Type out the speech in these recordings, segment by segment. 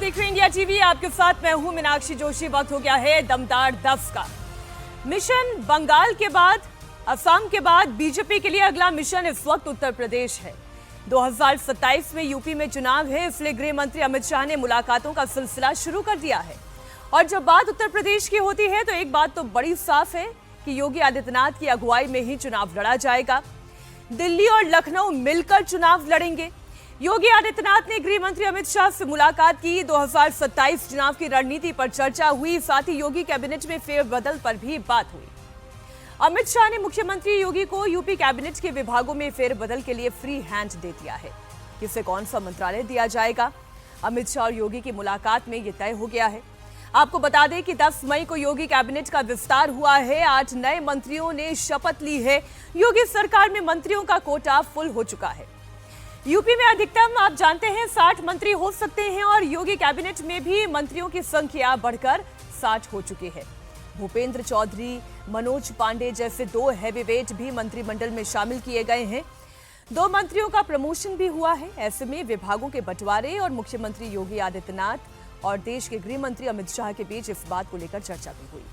देख रहे हैं इंडिया टीवी। आपके साथ मैं हूं मीनाक्षी जोशी। वक्त हो गया है दमदार 10 का। मिशन बंगाल के बाद, असम के बाद बीजेपी के लिए अगला मिशन इस वक्त उत्तर प्रदेश है। 2027 में यूपी में चुनाव है, इसलिए गृह मंत्री अमित शाह ने मुलाकातों का सिलसिला शुरू कर दिया है। और जब बात उत्तर प्रदेश की होती है तो एक बात तो बड़ी साफ है कि योगी आदित्यनाथ की अगुवाई में ही चुनाव लड़ा जाएगा। दिल्ली और लखनऊ मिलकर चुनाव लड़ेंगे। योगी आदित्यनाथ ने गृह मंत्री अमित शाह से मुलाकात की। 2027 चुनाव की रणनीति पर चर्चा हुई, साथ ही योगी कैबिनेट में फेरबदल पर भी बात हुई। अमित शाह ने मुख्यमंत्री योगी को यूपी कैबिनेट के विभागों में फेरबदल के लिए फ्री हैंड दे दिया है। किसे कौन सा मंत्रालय दिया जाएगा, अमित शाह और योगी की मुलाकात में यह तय हो गया है। आपको बता दें कि 10 मई को योगी कैबिनेट का विस्तार हुआ है। 8 नए मंत्रियों ने शपथ ली है। योगी सरकार में मंत्रियों का कोटा फुल हो चुका है। यूपी में अधिकतम आप जानते हैं 60 मंत्री हो सकते हैं और योगी कैबिनेट में भी मंत्रियों की संख्या बढ़कर 60 हो चुकी है। भूपेंद्र चौधरी, मनोज पांडे जैसे 2 हैवीवेट भी मंत्रिमंडल में शामिल किए गए हैं। 2 मंत्रियों का प्रमोशन भी हुआ है। ऐसे में विभागों के बंटवारे और मुख्यमंत्री योगी आदित्यनाथ और देश के गृह मंत्री अमित शाह के बीच इस बात को लेकर चर्चा भी हुई।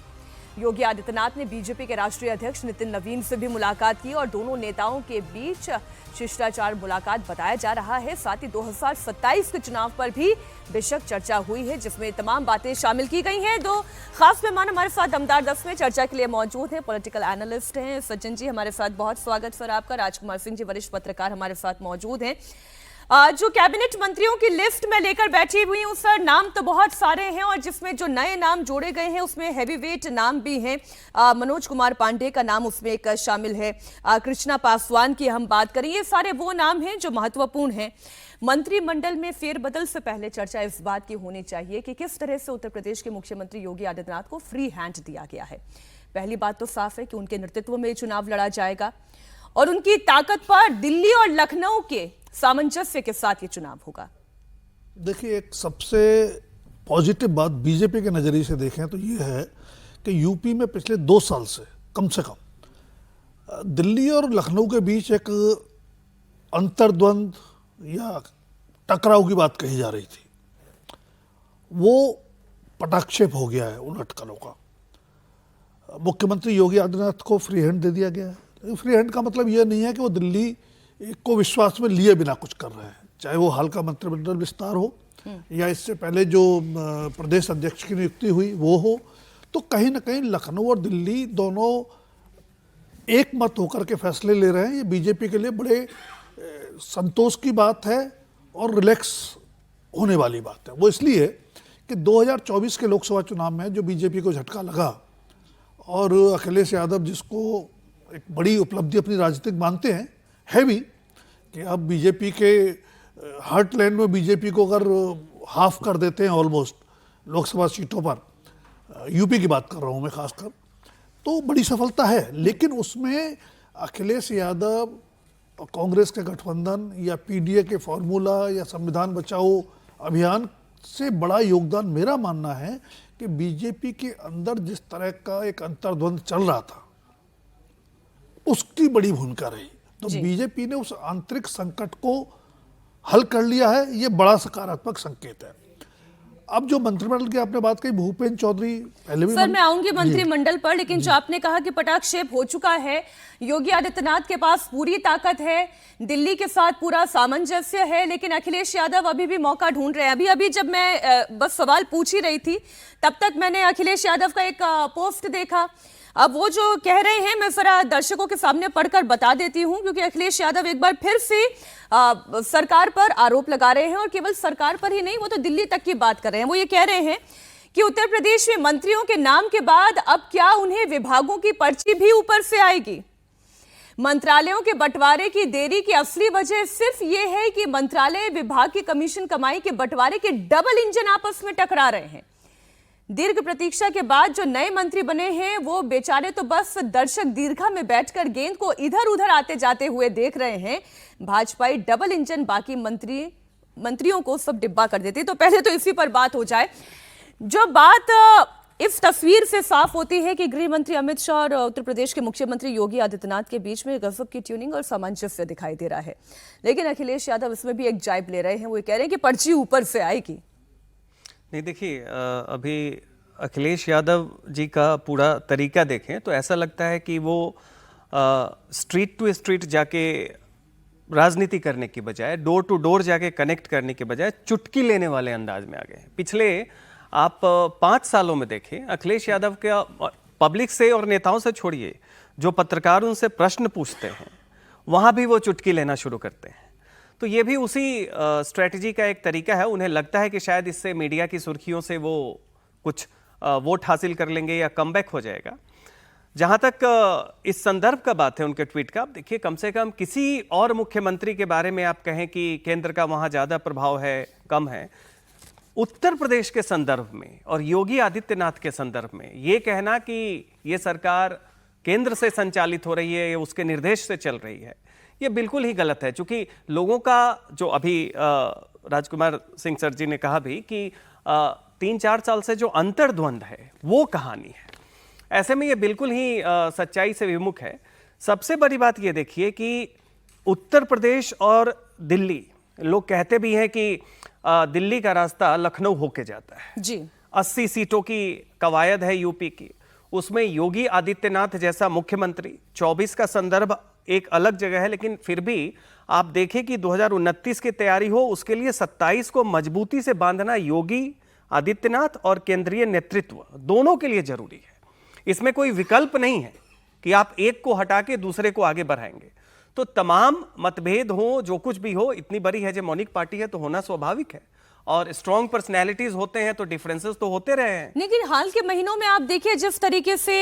योगी आदित्यनाथ ने बीजेपी के राष्ट्रीय अध्यक्ष नितिन नवीन से भी मुलाकात की और दोनों नेताओं के बीच शिष्टाचार मुलाकात बताया जा रहा है। साथ ही 2027 के चुनाव पर भी बेशक चर्चा हुई है, जिसमें तमाम बातें शामिल की गई हैं। 2 खास मेहमान हमारे साथ दमदार 10 में चर्चा के लिए मौजूद हैं। पॉलिटिकल एनालिस्ट हैं सचिन जी हमारे साथ, बहुत स्वागत सर आपका। राजकुमार सिंह जी वरिष्ठ पत्रकार हमारे साथ मौजूद हैं। जो कैबिनेट मंत्रियों की लिस्ट में लेकर बैठी हुई हूं सर, नाम तो बहुत सारे हैं और जिसमें जो नए नाम जोड़े गए हैं उसमें हैवीवेट नाम भी हैं। मनोज कुमार पांडे का नाम उसमें एक शामिल है। कृष्णा पासवान की हम बात करें, ये सारे वो नाम हैं जो महत्वपूर्ण हैं। मंत्रिमंडल में फेरबदल से पहले चर्चा इस बात की होनी चाहिए कि किस तरह से उत्तर प्रदेश के मुख्यमंत्री योगी आदित्यनाथ को फ्री हैंड दिया गया है। पहली बात तो साफ है कि उनके नेतृत्व में चुनाव लड़ा जाएगा और उनकी ताकत पर दिल्ली और लखनऊ के सामंजस्य के साथ ये चुनाव होगा। देखिए, एक सबसे पॉजिटिव बात बीजेपी के नज़रिए से देखें तो ये है कि यूपी में पिछले 2 साल से कम दिल्ली और लखनऊ के बीच एक अंतर्द्वंद या टकराव की बात कही जा रही थी, वो पटाक्षेप हो गया है उन अटकलों का। मुख्यमंत्री योगी आदित्यनाथ को फ्री हैंड दे दिया गया है। फ्री हैंड का मतलब यह नहीं है कि वो दिल्ली को विश्वास में लिए बिना कुछ कर रहे हैं, चाहे वो हाल का मंत्रिमंडल विस्तार हो या इससे पहले जो प्रदेश अध्यक्ष की नियुक्ति हुई वो हो। तो कहीं ना कहीं लखनऊ और दिल्ली दोनों एक मत होकर के फैसले ले रहे हैं। ये बीजेपी के लिए बड़े संतोष की बात है और रिलैक्स होने वाली बात है। वो इसलिए कि 2024 के लोकसभा चुनाव में जो बीजेपी को झटका लगा और अखिलेश यादव जिसको एक बड़ी उपलब्धि अपनी राजनीतिक मानते हैं, है भी, कि अब बीजेपी के हार्टलैंड में बीजेपी को अगर हाफ कर देते हैं ऑलमोस्ट लोकसभा सीटों पर, यूपी की बात कर रहा हूँ मैं खासकर, तो बड़ी सफलता है। लेकिन उसमें अखिलेश यादव और कांग्रेस के गठबंधन या पीडीए के फॉर्मूला या संविधान बचाओ अभियान से बड़ा योगदान मेरा मानना है कि बीजेपी के अंदर जिस तरह का एक अंतर्द्वंद चल रहा था उसकी बड़ी भूमिका रही। तो बीजेपी ने उस आंतरिक संकट को हल कर लिया है, ये बड़ा सकारात्मक संकेत है। अब जो मंत्रिमंडल की आपने बात कही, भूपेंद्र चौधरी पहले भी सर मैं आऊंगी मंत्रिमंडल पर, लेकिन जो आपने कहा कि पटाक्षेप हो चुका है, योगी आदित्यनाथ के पास पूरी ताकत है, दिल्ली के साथ पूरा सामंजस्य है, लेकिन अखिलेश यादव अभी भी मौका ढूंढ रहे हैं। अभी जब मैं बस सवाल पूछ ही रही थी तब तक मैंने अखिलेश यादव का एक पोस्ट देखा। अब वो जो कह रहे हैं मैं जरा दर्शकों के सामने पढ़कर बता देती हूं, क्योंकि अखिलेश यादव एक बार फिर से सरकार पर आरोप लगा रहे हैं और केवल सरकार पर ही नहीं, वो तो दिल्ली तक की बात कर रहे हैं। वो ये कह रहे हैं कि उत्तर प्रदेश में मंत्रियों के नाम के बाद अब क्या उन्हें विभागों की पर्ची भी ऊपर से आएगी। मंत्रालयों के बंटवारे की देरी की असली वजह सिर्फ ये है कि मंत्रालय विभाग की कमीशन कमाई के बंटवारे के डबल इंजन आपस में टकरा रहे हैं। दीर्घ प्रतीक्षा के बाद जो नए मंत्री बने हैं वो बेचारे तो बस दर्शक दीर्घा में बैठकर गेंद को इधर उधर आते जाते हुए देख रहे हैं। भाजपाई डबल इंजन बाकी मंत्रियों को सब डिब्बा कर देती। तो पहले तो इसी पर बात हो जाए। जो बात इस तस्वीर से साफ होती है कि गृह मंत्री अमित शाह और उत्तर प्रदेश के मुख्यमंत्री योगी आदित्यनाथ के बीच में गजब की ट्यूनिंग और सामंजस्य दिखाई दे रहा है। लेकिन अखिलेश यादव इसमें भी एक जाइब ले रहे हैं। वो कह रहे हैं कि पर्ची ऊपर से आएगी। नहीं, देखिए अभी अखिलेश यादव जी का पूरा तरीका देखें तो ऐसा लगता है कि वो स्ट्रीट टू स्ट्रीट जाके राजनीति करने की बजाय, डोर टू डोर जाके कनेक्ट करने के बजाय चुटकी लेने वाले अंदाज में आ गए हैं। पिछले आप 5 सालों में देखें, अखिलेश यादव का पब्लिक से और नेताओं से छोड़िए, जो पत्रकार उनसे प्रश्न पूछते हैं वहाँ भी वो चुटकी लेना शुरू करते हैं। तो ये भी उसी स्ट्रेटजी का एक तरीका है। उन्हें लगता है कि शायद इससे मीडिया की सुर्खियों से वो कुछ वोट हासिल कर लेंगे या कमबैक हो जाएगा। जहां तक इस संदर्भ का बात है उनके ट्वीट का, आप देखिए कम से कम किसी और मुख्यमंत्री के बारे में आप कहें कि केंद्र का वहां ज़्यादा प्रभाव है, कम है, उत्तर प्रदेश के संदर्भ में और योगी आदित्यनाथ के संदर्भ में ये कहना कि ये सरकार केंद्र से संचालित हो रही है, ये उसके निर्देश से चल रही है, ये बिल्कुल ही गलत है। क्योंकि लोगों का जो अभी राजकुमार सिंह सर जी ने कहा भी कि 3-4 साल से जो अंतर्द्वंद है वो कहानी है। ऐसे में ये बिल्कुल ही सच्चाई से विमुख है। सबसे बड़ी बात ये देखिए कि उत्तर प्रदेश और दिल्ली, लोग कहते भी हैं कि दिल्ली का रास्ता लखनऊ होके जाता है जी। 80 सीटों की कवायद है यूपी की, उसमें योगी आदित्यनाथ जैसा मुख्यमंत्री, 24 का संदर्भ एक अलग जगह है, लेकिन फिर भी आप देखें कि 2029 की तैयारी हो, उसके लिए 27 को मजबूती से बांधना योगी आदित्यनाथ और केंद्रीय नेतृत्व दोनों के लिए जरूरी है। इसमें कोई विकल्प नहीं है कि आप एक को हटा के दूसरे को आगे बढ़ाएंगे। तो तमाम मतभेद हो, जो कुछ भी हो, इतनी बड़ी हेजेमोनिक पार्टी है तो होना स्वाभाविक है, और स्ट्रॉन्ग पर्सनैलिटीज होते हैं तो डिफरेंसेस तो होते रहे हैं। लेकिन हाल के महीनों में आप देखिए जिस तरीके से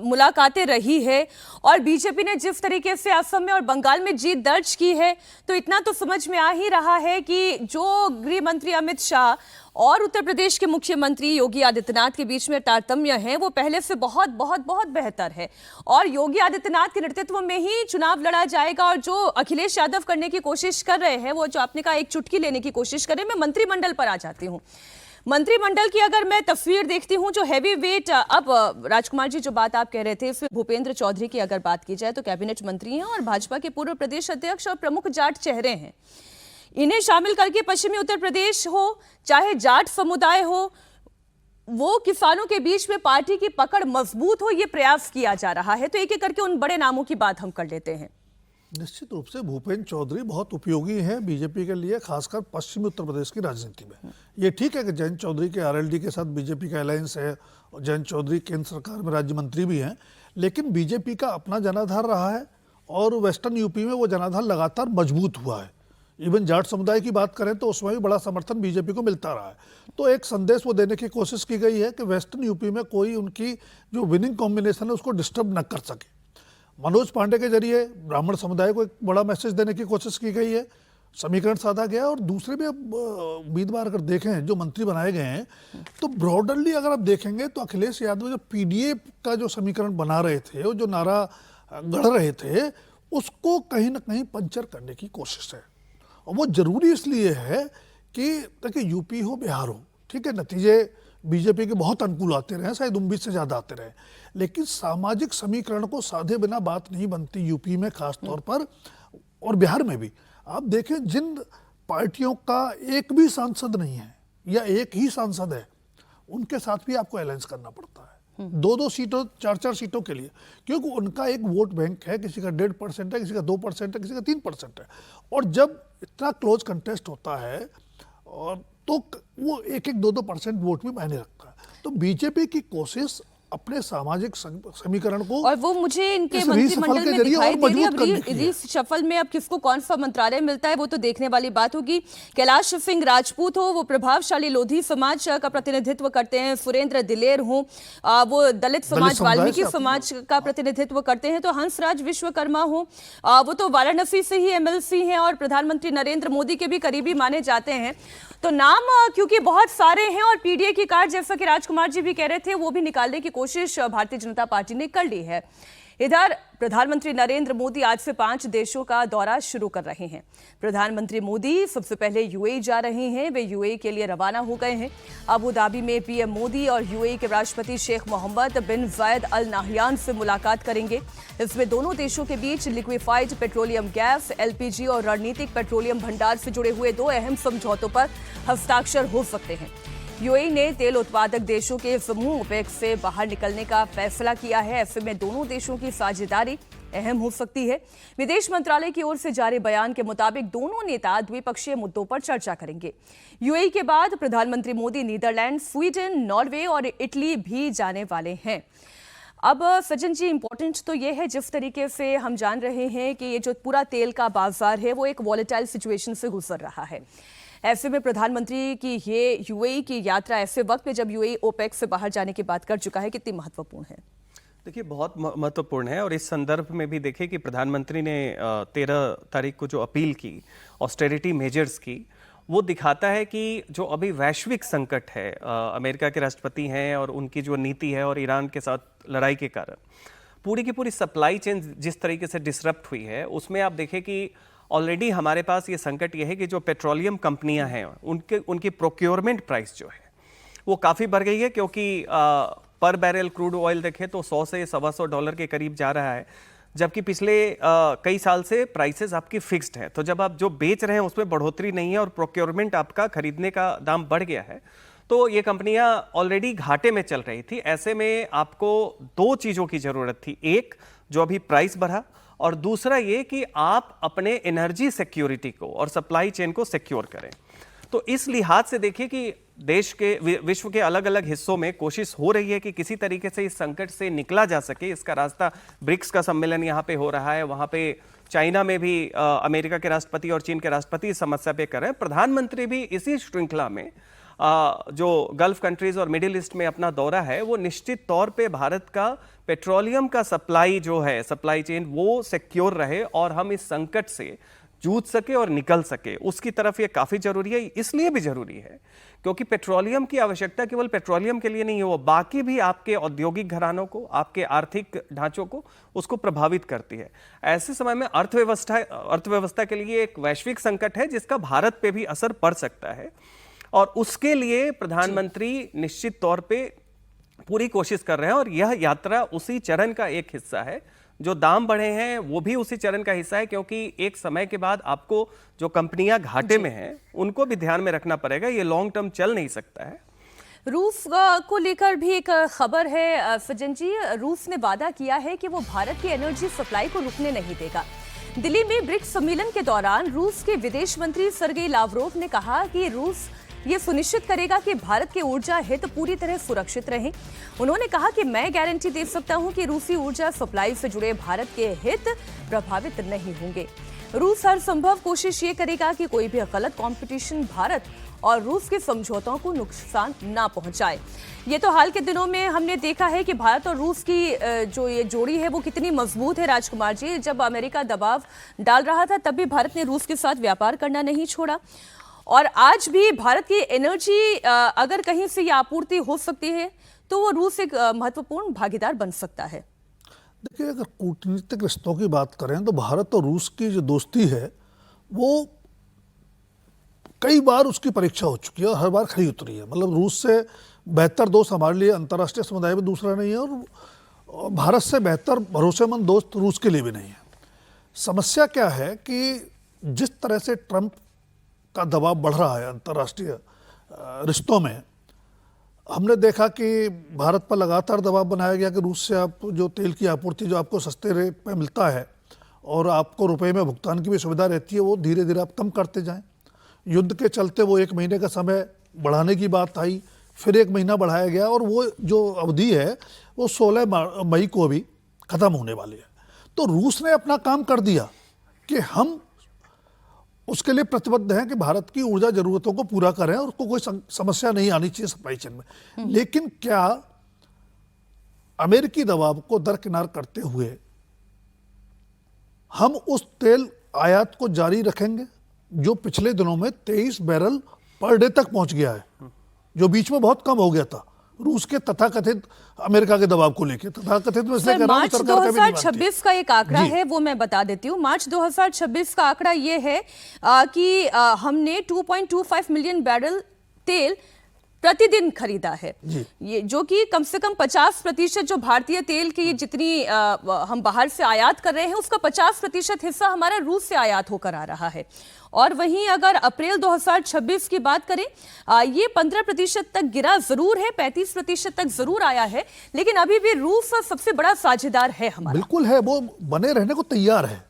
मुलाकातें रही है और बीजेपी ने जिस तरीके से असम में और बंगाल में जीत दर्ज की है, तो इतना तो समझ में आ ही रहा है कि जो गृह मंत्री अमित शाह और उत्तर प्रदेश के मुख्यमंत्री योगी आदित्यनाथ के बीच में तारतम्य है वो पहले से बहुत बहुत बहुत बेहतर है, और योगी आदित्यनाथ के नेतृत्व में ही चुनाव लड़ा जाएगा। और जो अखिलेश यादव करने की कोशिश कर रहे हैं, वो जो आपने कहा एक चुटकी लेने की कोशिश कर रहे हैं। मैं मंत्रिमंडल पर आ जाती हूँ। मंत्रिमंडल की अगर मैं तस्वीर देखती हूँ, जो हैवी वेट, अब राजकुमार जी जो बात आप कह रहे थे, इसमें भूपेंद्र चौधरी की अगर बात की जाए तो कैबिनेट मंत्री हैं और भाजपा के पूर्व प्रदेश अध्यक्ष और प्रमुख जाट चेहरे हैं। इन्हें शामिल करके पश्चिमी उत्तर प्रदेश हो चाहे जाट समुदाय हो, वो किसानों के बीच में पार्टी की पकड़ मजबूत हो, ये प्रयास किया जा रहा है। तो एक एक करके उन बड़े नामों की बात हम कर लेते हैं। निश्चित रूप से भूपेंद्र चौधरी बहुत उपयोगी हैं बीजेपी के लिए, खासकर पश्चिमी उत्तर प्रदेश की राजनीति में। ये ठीक है कि जयंत चौधरी के आरएलडी के साथ बीजेपी का अलायंस है और जयंत चौधरी केंद्र सरकार में राज्य मंत्री भी हैं, लेकिन बीजेपी का अपना जनाधार रहा है और वेस्टर्न यूपी में वो जनाधार लगातार मजबूत हुआ है। इवन जाट समुदाय की बात करें तो उसमें भी बड़ा समर्थन बीजेपी को मिलता रहा है। तो एक संदेश वो देने की कोशिश की गई है कि वेस्टर्न यूपी में कोई उनकी जो विनिंग कॉम्बिनेशन है उसको डिस्टर्ब न कर सके। मनोज पांडे के जरिए ब्राह्मण समुदाय को एक बड़ा मैसेज देने की कोशिश की गई है, समीकरण साधा गया। और दूसरे भी अब उम्मीदवार अगर देखें जो मंत्री बनाए गए हैं, तो ब्रॉडरली अगर आप देखेंगे तो अखिलेश यादव जो पीडीए का जो समीकरण बना रहे थे, वो जो नारा गढ़ रहे थे, उसको कहीं ना कहीं पंचर करने की कोशिश है। और वो जरूरी इसलिए है कि देखिए यूपी हो बिहार हो, ठीक है, नतीजे बीजेपी के बहुत अनुकूल आते रहे, शायद 19 से ज़्यादा आते रहे, लेकिन सामाजिक समीकरण को साधे बिना बात नहीं बनती यूपी में खास तौर पर, और बिहार में भी। आप देखें जिन पार्टियों का एक भी सांसद नहीं है या एक ही सांसद है, उनके साथ भी आपको अलायंस करना पड़ता है 2-2 सीटों 4-4 सीटों के लिए, क्योंकि उनका एक वोट बैंक है, किसी का 1.5% है, किसी का 2% है, किसी का 3% है। और जब इतना क्लोज कंटेस्ट होता है और तो वो 1-1, 2-2% वोट भी मायने रखता है। तो बीजेपी की कोशिश अपने सामाजिक समीकरण को, और वो मुझे इनके मंत्रिमंडल में दिखाई दे रही है। अब रीशफल में अब किसको कौन सा मंत्रालय मिलता है वो तो देखने वाली बात होगी। कैलाश सिंह राजपूत हो, वो प्रभावशाली लोधी समाज का प्रतिनिधित्व करते हैं, सुरेंद्र दिलेर हो, वो दलित समाज वाल्मीकि समाज का प्रतिनिधित्व करते हैं, तो हंसराज विश्वकर्मा हो, वो तो वाराणसी से ही एमएलसी हैं और प्रधानमंत्री नरेंद्र मोदी के भी करीबी माने जाते हैं। तो नाम क्योंकि बहुत सारे हैं और पीडीए की कार्ड, जैसा कि राजकुमार जी भी कह रहे थे, वो भी निकालने की कोशिश भारतीय जनता पार्टी ने कर ली है। इधर प्रधानमंत्री नरेंद्र मोदी आज से 5 देशों का दौरा शुरू कर रहे हैं। प्रधानमंत्री मोदी सबसे पहले यूएई जा रहे हैं, वे यूएई के लिए रवाना हो गए हैं। अबू धाबी में पीएम मोदी और यूएई के राष्ट्रपति शेख मोहम्मद बिन जायद अल नाहयान से मुलाकात करेंगे। इसमें दोनों देशों के बीच लिक्विफाइड पेट्रोलियम गैस, एलपीजी और रणनीतिक पेट्रोलियम भंडार से जुड़े हुए 2 अहम समझौतों पर हस्ताक्षर हो सकते हैं। यूएई ने तेल उत्पादक देशों के समूह ओपेक से बाहर निकलने का फैसला किया है। ऐसे में दोनों देशों की साझेदारी अहम हो सकती है। विदेश मंत्रालय की ओर से जारी बयान के मुताबिक दोनों नेता द्विपक्षीय मुद्दों पर चर्चा करेंगे। यूएई के बाद प्रधानमंत्री मोदी नीदरलैंड, स्वीडन, नॉर्वे और इटली भी जाने वाले हैं। अब सचिन जी, इंपॉर्टेंट तो ये है, जिस तरीके से हम जान रहे हैं कि ये जो पूरा तेल का बाजार है वो एक वॉलेटाइल सिचुएशन से गुजर रहा है। ऐसे में प्रधानमंत्री की ये यूएई की यात्रा ऐसे वक्त में जब यूएई ओपेक से बाहर जाने की बात कर चुका है, कितनी महत्वपूर्ण है? देखिए, बहुत महत्वपूर्ण है। और इस संदर्भ में भी देखिए कि प्रधानमंत्री ने 13 तारीख को जो अपील की ऑस्टेरिटी मेजर्स की, वो दिखाता है कि जो अभी वैश्विक संकट है, अमेरिका के राष्ट्रपति हैं और उनकी जो नीति है और ईरान के साथ लड़ाई के कारण पूरी की पूरी सप्लाई चेन जिस तरीके से डिसरप्ट हुई है, उसमें आप देखें कि ऑलरेडी हमारे पास ये संकट ये है कि जो पेट्रोलियम कंपनियां हैं उनकी प्रोक्योरमेंट प्राइस जो है वो काफ़ी बढ़ गई है, क्योंकि पर बैरल क्रूड ऑयल देखें तो 100 से $125 के करीब जा रहा है, जबकि पिछले कई साल से प्राइसेस आपकी फिक्स्ड हैं। तो जब आप जो बेच रहे हैं उसमें बढ़ोतरी नहीं है और प्रोक्योरमेंट आपका खरीदने का दाम बढ़ गया है, तो ये कंपनियां ऑलरेडी घाटे में चल रही थी। ऐसे में आपको दो चीज़ों की ज़रूरत थी, एक जो अभी प्राइस बढ़ा, और दूसरा ये कि आप अपने एनर्जी सिक्योरिटी को और सप्लाई चेन को सिक्योर करें। तो इस लिहाज से देखिए कि देश के विश्व के अलग अलग हिस्सों में कोशिश हो रही है कि किसी तरीके से इस संकट से निकला जा सके। इसका रास्ता ब्रिक्स का सम्मेलन यहाँ पे हो रहा है, वहाँ पे चाइना में भी अमेरिका के राष्ट्रपति और चीन के राष्ट्रपति इस समस्या पे कर रहे हैं। प्रधानमंत्री भी इसी श्रृंखला में जो गल्फ कंट्रीज और मिडिल ईस्ट में अपना दौरा है, वो निश्चित तौर पे भारत का पेट्रोलियम का सप्लाई जो है, सप्लाई चेन, वो सिक्योर रहे और हम इस संकट से जूझ सके और निकल सके, उसकी तरफ ये काफ़ी जरूरी है। इसलिए भी जरूरी है क्योंकि पेट्रोलियम की आवश्यकता केवल पेट्रोलियम के लिए नहीं है, वो बाकी भी आपके औद्योगिक घरानों को, आपके आर्थिक ढांचों को, उसको प्रभावित करती है। ऐसे समय में अर्थव्यवस्था के लिए एक वैश्विक संकट है जिसका भारत पे भी असर पड़ सकता है, और उसके लिए प्रधानमंत्री निश्चित तौर पे पूरी कोशिश कर रहे हैं। और यह यात्रा उसी चरण का एक हिस्सा है। जो दाम बढ़े हैं वो भी उसी चरण का हिस्सा है, क्योंकि एक समय के बाद आपको जो कंपनियां घाटे में हैं उनको भी ध्यान में रखना पड़ेगा। ये लॉन्ग टर्म चल नहीं सकता है। रूस को लेकर भी एक खबर है सज्जन जी। रूस ने वादा किया है कि वो भारत की एनर्जी सप्लाई को रुकने नहीं देगा। दिल्ली में ब्रिक्स सम्मेलन के दौरान रूस के विदेश मंत्री सर्गेई लावरोव ने कहा कि रूस ये सुनिश्चित करेगा कि भारत के ऊर्जा हित पूरी तरह सुरक्षित रहे। उन्होंने कहा कि मैं गारंटी दे सकता हूं कि रूसी ऊर्जा सप्लाई से जुड़े भारत के हित प्रभावित नहीं होंगे। रूस हर संभव कोशिश ये करेगा कि कोई भी गलत कंपटीशन भारत और रूस के समझौतों को नुकसान ना पहुंचाए। ये तो हाल के दिनों में हमने देखा है कि भारत और रूस की जो ये जोड़ी है वो कितनी मजबूत है। राजकुमार जी, जब अमेरिका दबाव डाल रहा था तब भी भारत ने रूस के साथ व्यापार करना नहीं छोड़ा, और आज भी भारत की एनर्जी अगर कहीं से ये आपूर्ति हो सकती है तो वो रूस एक महत्वपूर्ण भागीदार बन सकता है। देखिए, अगर कूटनीतिक रिश्तों की बात करें तो भारत और रूस की जो दोस्ती है वो कई बार उसकी परीक्षा हो चुकी है और हर बार खरी उतरी है। मतलब रूस से बेहतर दोस्त हमारे लिए अंतर्राष्ट्रीय समुदाय में दूसरा नहीं है, और भारत से बेहतर भरोसेमंद दोस्त रूस के लिए भी नहीं है। समस्या क्या है कि जिस तरह से ट्रंप का दबाव बढ़ रहा है अंतर्राष्ट्रीय रिश्तों में, हमने देखा कि भारत पर लगातार दबाव बनाया गया कि रूस से आप जो तेल की आपूर्ति जो आपको सस्ते रेट पे मिलता है और आपको रुपए में भुगतान की भी सुविधा रहती है, वो धीरे धीरे आप कम करते जाएं। युद्ध के चलते वो 1 महीने का समय बढ़ाने की बात आई, फिर 1 महीना बढ़ाया गया, और वो जो अवधि है वो 16 मई को अभी ख़त्म होने वाली है। तो रूस ने अपना काम कर दिया कि हम उसके लिए प्रतिबद्ध हैं कि भारत की ऊर्जा जरूरतों को पूरा करें और उसको कोई समस्या नहीं आनी चाहिए सप्लाई चेन में। लेकिन क्या अमेरिकी दबाव को दरकिनार करते हुए हम उस तेल आयात को जारी रखेंगे जो पिछले दिनों में 23 बैरल पर डे तक पहुंच गया है, जो बीच में बहुत कम हो गया था रूस के तथाकथित अमेरिका के दबाव को लेकर? तथाकथित में इसलिए कह रहा हूं, मार्च 2026 का एक आंकड़ा है, वो मैं बता देती हूँ। मार्च 2026 का आंकड़ा ये है कि हमने 2.25 मिलियन बैरल तेल प्रतिदिन खरीदा है, जी। ये जो कि कम से कम 50% जो भारतीय तेल की जितनी हम बाहर से आयात कर रहे हैं उसका 50% हिस्सा हमारा रूस से आयात होकर आ रहा है। और वहीं अगर अप्रैल 2026 की बात करें, ये 15% तक गिरा जरूर है, 35% तक जरूर आया है, लेकिन अभी भी रूस सबसे बड़ा साझेदार है हमारा। बिल्कुल है, वो बने रहने को तैयार है,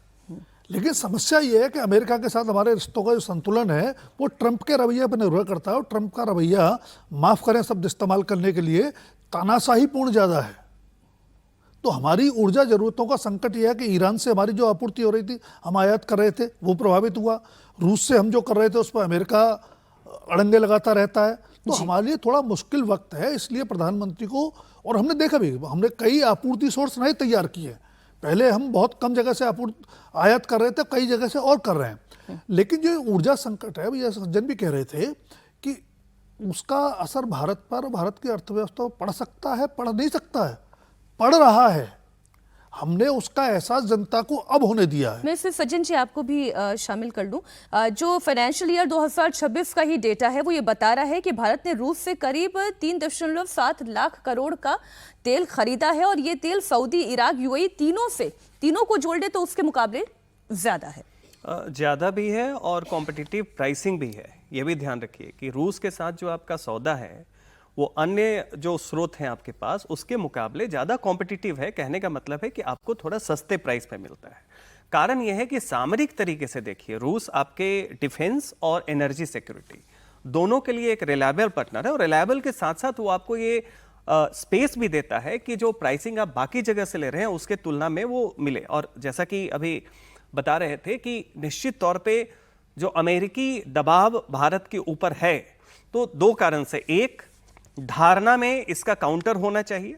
लेकिन समस्या ये है कि अमेरिका के साथ हमारे रिश्तों का जो संतुलन है वो ट्रंप के रवैये पर निर्भर करता है, और ट्रंप का रवैया, माफ करें शब्द इस्तेमाल करने के लिए, तानाशाहीपूर्ण ज्यादा है। तो हमारी ऊर्जा जरूरतों का संकट यह है कि ईरान से हमारी जो आपूर्ति हो रही थी, हम आयात कर रहे थे, वो प्रभावित हुआ। रूस से हम जो कर रहे थे उस पर अमेरिका अड़ंगे लगाता रहता है। तो हमारे लिए थोड़ा मुश्किल वक्त है, इसलिए प्रधानमंत्री को, और हमने देखा भी, हमने कई आपूर्ति सोर्स नहीं तैयार किए। पहले हम बहुत कम जगह से आयात कर रहे थे, कई जगह से और कर रहे हैं, लेकिन जो ऊर्जा संकट है, भैया सज्जन भी कह रहे थे कि उसका असर भारत पर, भारत की अर्थव्यवस्था पर पड़ सकता है, पड़ नहीं सकता है, पड़ रहा है। हमने उसका एहसास जनता को अब होने दिया है। मैं इसमें सज्जन जी आपको भी शामिल कर लूं। जो फाइनेंशियल ईयर 2026 का ही डेटा है वो ये बता रहा है कि भारत ने रूस से करीब 3.7 लाख करोड़ का तेल खरीदा है, और ये तेल सऊदी, इराक, यूएई तीनों को जोड़ दे तो उसके मुकाबले ज्यादा है। ज़्यादा भी है और कॉम्पिटिटिव प्राइसिंग भी है। ये भी ध्यान रखिए कि रूस के साथ जो आपका सौदा है वो अन्य जो स्रोत हैं आपके पास उसके मुकाबले ज़्यादा कॉम्पिटिटिव है। कहने का मतलब है कि आपको थोड़ा सस्ते प्राइस पे मिलता है। कारण यह है कि सामरिक तरीके से देखिए, रूस आपके डिफेंस और एनर्जी सिक्योरिटी दोनों के लिए एक रिलायबल पार्टनर है, और रिलायबल के साथ साथ वो आपको ये स्पेस भी देता है कि जो प्राइसिंग आप बाकी जगह से ले रहे हैं उसके तुलना में वो मिले। और जैसा कि अभी बता रहे थे कि निश्चित तौर पे जो अमेरिकी दबाव भारत के ऊपर है, तो दो कारण से, एक, धारणा में इसका काउंटर होना चाहिए,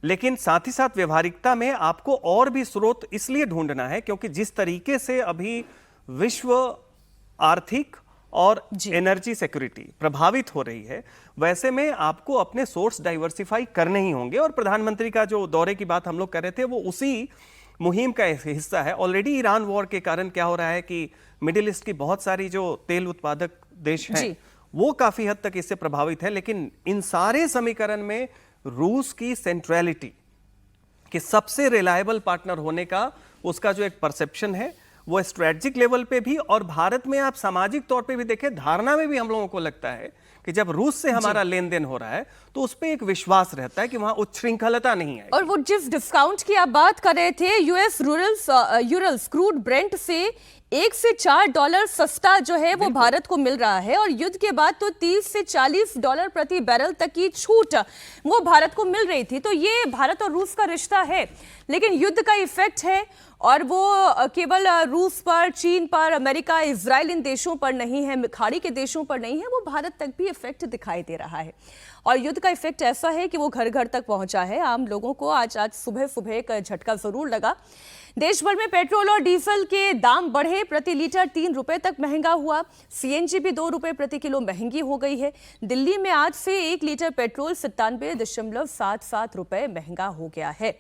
लेकिन साथ ही साथ व्यवहारिकता में आपको और भी स्रोत इसलिए ढूंढना है क्योंकि जिस तरीके से अभी विश्व आर्थिक और एनर्जी सिक्योरिटी प्रभावित हो रही है, वैसे में आपको अपने सोर्स डाइवर्सिफाई करने ही होंगे। और प्रधानमंत्री का जो दौरे की बात हम लोग कर रहे थे वो उसी मुहिम का हिस्सा है। ऑलरेडी ईरान वॉर के कारण क्या हो रहा है कि मिडिल ईस्ट की बहुत सारी जो तेल उत्पादक देश हैं वो काफी हद तक इससे प्रभावित है, लेकिन इन सारे समीकरण में रूस की सेंट्रलिटी कि सबसे रिलायबल पार्टनर होने का उसका जो एक परसेप्शन है वो स्ट्रेटेजिक लेवल पे भी, और भारत में आप सामाजिक तौर पे भी देखें, धारणा में भी हम लोगों को लगता है कि जब रूस से हमारा लेन देन हो रहा है तो उस पर एक विश्वास रहता है कि वहां उच्छृंखलता नहीं है। और वो जिस डिस्काउंट की आप बात कर रहे थे, यूएस यूरल्स क्रूड ब्रेंट से $1 से $4 सस्ता जो है वो भारत को मिल रहा है, और युद्ध के बाद तो $30 से $40 प्रति बैरल तक की छूट वो भारत को मिल रही थी। तो ये भारत और रूस का रिश्ता है, लेकिन युद्ध का इफेक्ट है, और वो केवल रूस पर, चीन पर, अमेरिका, इजराइल, इन देशों पर नहीं है, खाड़ी के देशों पर नहीं है, वो भारत तक भी इफेक्ट दिखाई दे रहा है। और युद्ध का इफेक्ट ऐसा है कि वो घर घर तक पहुंचा है। आम लोगों को आज सुबह एक झटका जरूर लगा। देश भर में पेट्रोल और डीजल के दाम बढ़े, प्रति लीटर 3 रुपए तक महंगा हुआ। सीएनजी भी 2 रुपए प्रति किलो महंगी हो गई है। दिल्ली में आज से 1 लीटर पेट्रोल 97.77 रुपए महंगा हो गया है।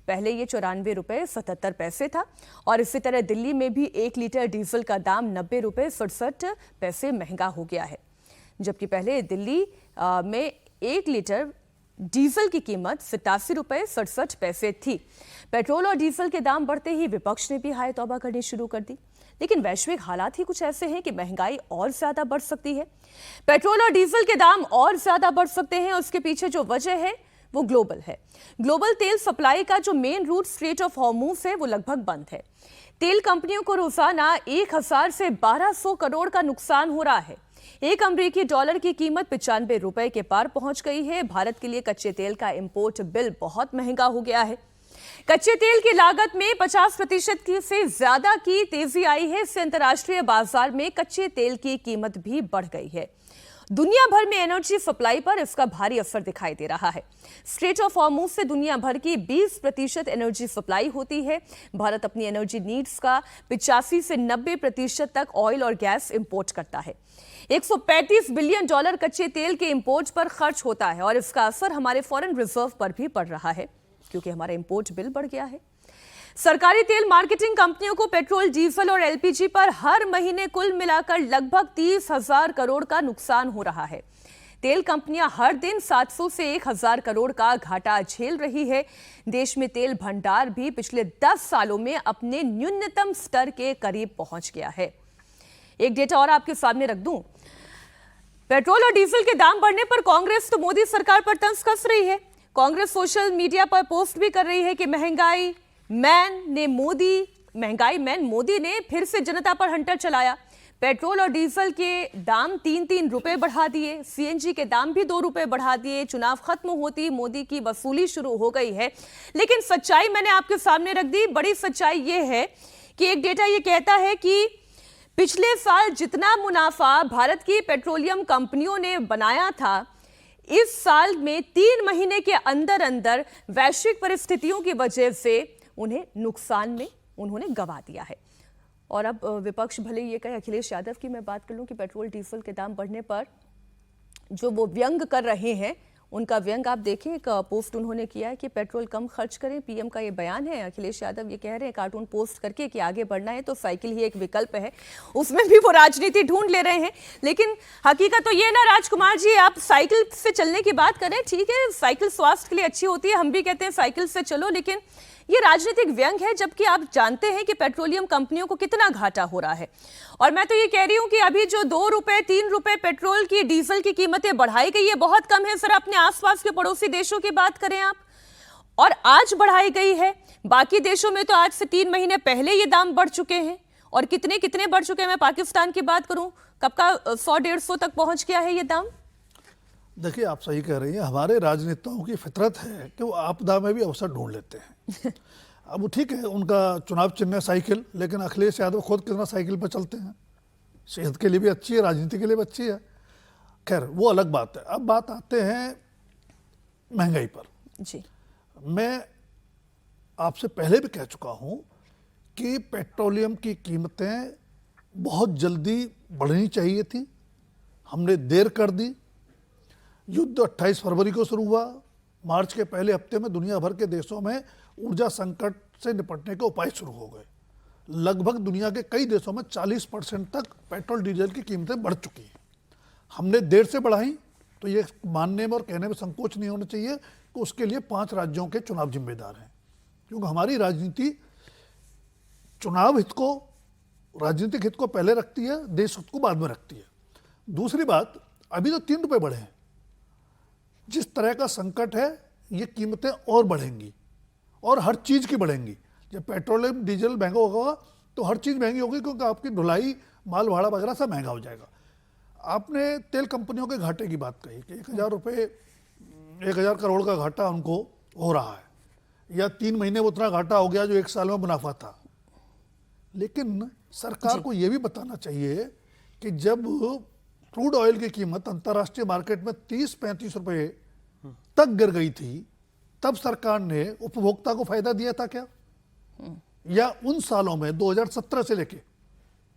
पहले ये 94 रुपए 77 पैसे था। और इसी तरह दिल्ली में भी 1 लीटर डीजल का दाम 90 रुपए 67 पैसे महंगा हो गया है, जबकि पहले दिल्ली में 1 लीटर डीजल की कीमत 87 रुपए 67 पैसे थी। पेट्रोल और डीजल के दाम बढ़ते ही विपक्ष ने भी हाय तौबा करनी शुरू कर दी, लेकिन वैश्विक हालात ही कुछ ऐसे हैं कि महंगाई और ज्यादा बढ़ सकती है। पेट्रोल और डीजल के दाम और ज्यादा बढ़ सकते हैं, उसके पीछे जो वजह है वो ग्लोबल है। ग्लोबल तेल सप्लाई का जो main route strait of Hormuz है वो लगभग बंद है। तेल कंपनियों को रोजाना 1000 से 1200 करोड़ का नुकसान हो रहा है। एक अमेरिकी डॉलर की कीमत 95 रुपए के पार पहुंच गई है। भारत के लिए कच्चे तेल का इंपोर्ट बिल बहुत महंगा हो गया है। कच्चे तेल की लागत में 50% से ज्यादा की तेजी आई है। इससे अंतर्राष्ट्रीय बाजार में कच्चे तेल की कीमत भी बढ़ गई है। दुनिया भर में एनर्जी सप्लाई पर इसका भारी असर दिखाई दे रहा है। स्ट्रेट ऑफ हॉर्मुज से दुनिया भर की 20% एनर्जी सप्लाई होती है। भारत अपनी एनर्जी नीड्स का 85 से 90% तक ऑयल और गैस इंपोर्ट करता है। $135 बिलियन कच्चे तेल के इंपोर्ट पर खर्च होता है, और इसका असर हमारे फॉरेन रिजर्व पर भी पड़ रहा है क्योंकि हमारा इंपोर्ट बिल बढ़ गया है। सरकारी तेल मार्केटिंग कंपनियों को पेट्रोल, डीजल और एलपीजी पर हर महीने कुल मिलाकर लगभग 30,000 करोड़ का नुकसान हो रहा है। तेल कंपनियां हर दिन 700 से 1000 करोड़ का घाटा झेल रही है। देश में तेल भंडार भी पिछले 10 सालों में अपने न्यूनतम स्तर के करीब पहुंच गया है। एक डेटा और आपके सामने रख दूं, पेट्रोल और डीजल के दाम बढ़ने पर कांग्रेस तो मोदी सरकार पर तंज कस रही है। कांग्रेस सोशल मीडिया पर पोस्ट भी कर रही है कि महंगाई मैन मोदी ने फिर से जनता पर हंटर चलाया। पेट्रोल और डीजल के दाम 3-3 रुपए बढ़ा दिए, सीएनजी के दाम भी 2 रुपए बढ़ा दिए। चुनाव खत्म होती मोदी की वसूली शुरू हो गई है। लेकिन सच्चाई मैंने आपके सामने रख दी। बड़ी सच्चाई यह है कि एक डेटा यह कहता है कि पिछले साल जितना मुनाफा भारत की पेट्रोलियम कंपनियों ने बनाया था, इस साल में 3 महीने के अंदर अंदर वैश्विक परिस्थितियों की वजह से उन्हें नुकसान में उन्होंने गंवा दिया है। और अब विपक्ष भले ये कहे, अखिलेश यादव की मैं बात कर लूं कि पेट्रोल डीजल के दाम बढ़ने पर जो वो व्यंग कर रहे हैं, उनका व्यंग आप देखें। एक पोस्ट उन्होंने किया है कि पेट्रोल कम खर्च करें, पीएम का ये बयान है। अखिलेश यादव ये कह रहे हैं कार्टून पोस्ट करके कि आगे बढ़ना है तो साइकिल ही एक विकल्प है। उसमें भी वो राजनीति ढूंढ ले रहे हैं। लेकिन हकीकत तो ये ना राजकुमार जी, आप साइकिल से चलने की बात करें, ठीक है, साइकिल स्वास्थ्य के लिए अच्छी होती है, हम भी कहते हैं साइकिल से चलो, लेकिन ये राजनीतिक व्यंग है, जबकि आप जानते हैं कि पेट्रोलियम कंपनियों को कितना घाटा हो रहा है। और मैं तो ये कह रही हूं कि अभी जो 2 रुपए 3 रुपए पेट्रोल की डीजल की कीमतें बढ़ाई गई है, बहुत कम है। सर, अपने आसपास के पड़ोसी देशों की बात करें आप, और आज बढ़ाई गई है। बाकी देशों में तो आज से 3 महीने पहले ये दाम बढ़ चुके हैं। और कितने कितने बढ़ चुके हैं, मैं पाकिस्तान की बात करूं, कब का 100-150 तक पहुंच गया है ये दाम। देखिए, आप सही कह रही हैं। हमारे राजनेताओं की फितरत है कि वो आपदा में भी अवसर ढूंढ लेते हैं। अब ठीक है, उनका चुनाव चिन्ह है साइकिल, लेकिन अखिलेश यादव खुद कितना साइकिल पर चलते हैं। सेहत के लिए भी अच्छी है, राजनीति के लिए भी अच्छी है। खैर, वो अलग बात है। अब बात आते हैं महंगाई पर। जी, मैं आपसे पहले भी कह चुका हूं कि पेट्रोलियम की कीमतें बहुत जल्दी बढ़नी चाहिए थी, हमने देर कर दी। युद्ध 28 फरवरी को शुरू हुआ। मार्च के पहले हफ्ते में दुनिया भर के देशों में ऊर्जा संकट से निपटने के उपाय शुरू हो गए। लगभग दुनिया के कई देशों में 40% तक पेट्रोल डीजल की कीमतें बढ़ चुकी हैं। हमने देर से बढ़ाई, तो ये मानने में और कहने में संकोच नहीं होना चाहिए कि उसके लिए 5 राज्यों के चुनाव जिम्मेदार हैं। क्योंकि हमारी राजनीति चुनाव हित को, राजनीतिक हित को पहले रखती है, देश हित को बाद में रखती है। दूसरी बात, अभी तो 3 रुपये बढ़े हैं। जिस तरह का संकट है, ये कीमतें और बढ़ेंगी, और हर चीज़ की बढ़ेंगी। जब पेट्रोलियम डीजल महंगा होगा तो हर चीज़ महंगी होगी, क्योंकि आपकी ढुलाई, माल भाड़ा वगैरह सब महंगा हो जाएगा। आपने तेल कंपनियों के घाटे की बात कही कि 1000 करोड़ का घाटा उनको हो रहा है, या 3 महीने में उतना घाटा हो गया जो 1 साल में मुनाफा था। लेकिन सरकार को यह भी बताना चाहिए कि जब क्रूड ऑयल की कीमत अंतर्राष्ट्रीय मार्केट में 30-35 रुपए तक गिर गई थी, तब सरकार ने उपभोक्ता को फायदा दिया था क्या? या उन सालों में 2017 से लेके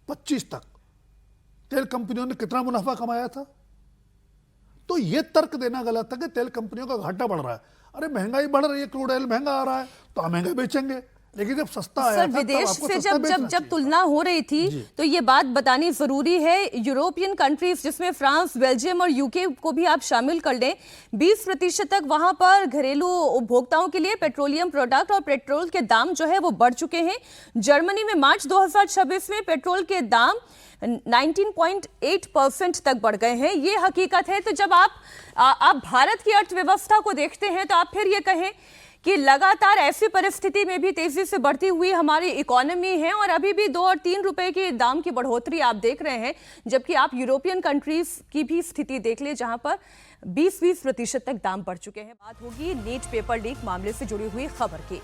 25 तक तेल कंपनियों ने कितना मुनाफा कमाया था? तो यह तर्क देना गलत है कि तेल कंपनियों का घाटा बढ़ रहा है। अरे महंगाई बढ़ रही है, क्रूड ऑयल महंगा आ रहा है तो हम महंगा बेचेंगे, लेकिन जब सस्ता आया सर, था, विदेश आपको से सस्ता बेचना जब चाहिए। तुलना हो रही थी तो ये बात बतानी जरूरी है। यूरोपियन कंट्रीज, जिसमें फ्रांस, बेल्जियम और यूके को भी आप शामिल कर लें, 20% तक वहां पर घरेलू उपभोक्ताओं के लिए पेट्रोलियम प्रोडक्ट और पेट्रोल के दाम जो है वो बढ़ चुके हैं। जर्मनी में मार्च 2026 में पेट्रोल के दाम 19.8% तक बढ़ गए हैं। ये हकीकत है। तो जब आप भारत की अर्थव्यवस्था को देखते हैं तो आप फिर ये कहें कि लगातार ऐसी परिस्थिति में भी तेजी से बढ़ती हुई हमारी इकोनॉमी है, और अभी भी 2 और 3 रुपए के दाम की बढ़ोतरी आप देख रहे हैं, जबकि आप यूरोपियन कंट्रीज की भी स्थिति देख ले, जहां पर 20% तक दाम बढ़ चुके हैं। बात होगी नीट पेपर लीक मामले से जुड़ी हुई खबर की।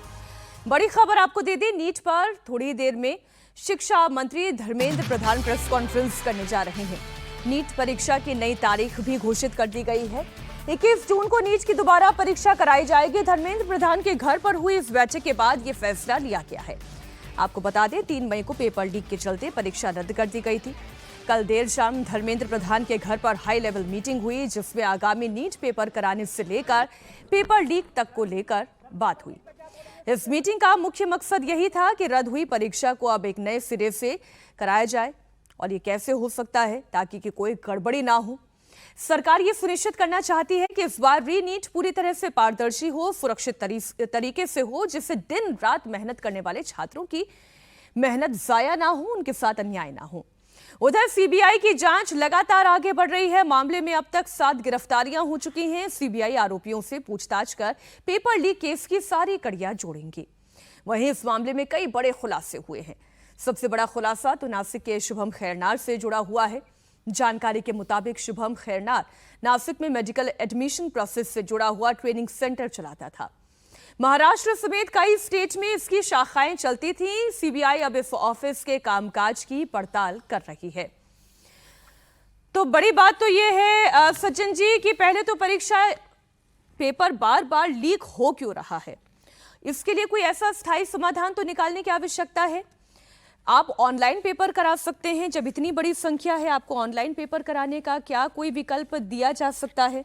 बड़ी खबर आपको दे दी, नीट पर थोड़ी देर में शिक्षा मंत्री धर्मेंद्र प्रधान प्रेस कॉन्फ्रेंस करने जा रहे हैं। नीट परीक्षा की नई तारीख भी घोषित कर दी गई है। 21 जून को नीट की दोबारा परीक्षा कराई जाएगी। धर्मेंद्र प्रधान के घर पर हुई इस बैठक के बाद यह फैसला लिया गया है। आपको बता दें, 3 मई को पेपर लीक के चलते परीक्षा रद्द कर दी गई थी। कल देर शाम धर्मेंद्र प्रधान के घर पर हाई लेवल मीटिंग हुई, जिसमें आगामी नीट पेपर कराने से लेकर पेपर लीक तक को लेकर बात हुई। इस मीटिंग का मुख्य मकसद यही था कि रद्द हुई परीक्षा को अब एक नए सिरे से कराया जाए, और ये कैसे हो सकता है ताकि कि कोई गड़बड़ी ना हो। सरकार ये सुनिश्चित करना चाहती है कि इस बार री-नीट पूरी तरह से पारदर्शी हो, सुरक्षित तरीके से हो, जिससे दिन रात मेहनत करने वाले छात्रों की मेहनत जाया ना हो, उनके साथ अन्याय ना हो। उधर सीबीआई की जांच लगातार आगे बढ़ रही है। मामले में अब तक 7 गिरफ्तारियां हो चुकी हैं। सीबीआई आरोपियों से पूछताछ कर पेपर लीक केस की सारी कड़ियां जोड़ेंगी। वहीं इस मामले में कई बड़े खुलासे हुए हैं। सबसे बड़ा खुलासा तो नासिक के शुभम खैरनार से जुड़ा हुआ है। जानकारी के मुताबिक शुभम खैरनार नासिक में मेडिकल एडमिशन प्रोसेस से जुड़ा हुआ ट्रेनिंग सेंटर चलाता था। महाराष्ट्र समेत कई स्टेट में इसकी शाखाएं चलती थीं। सीबीआई अब इस ऑफिस के कामकाज की पड़ताल कर रही है। तो बड़ी बात तो यह है सचिन जी कि पहले तो परीक्षा पेपर बार बार लीक हो क्यों रहा है, इसके लिए कोई ऐसा स्थायी समाधान तो निकालने की आवश्यकता है। आप ऑनलाइन पेपर करा सकते हैं। जब इतनी बड़ी संख्या है, आपको ऑनलाइन पेपर कराने का क्या कोई विकल्प दिया जा सकता है?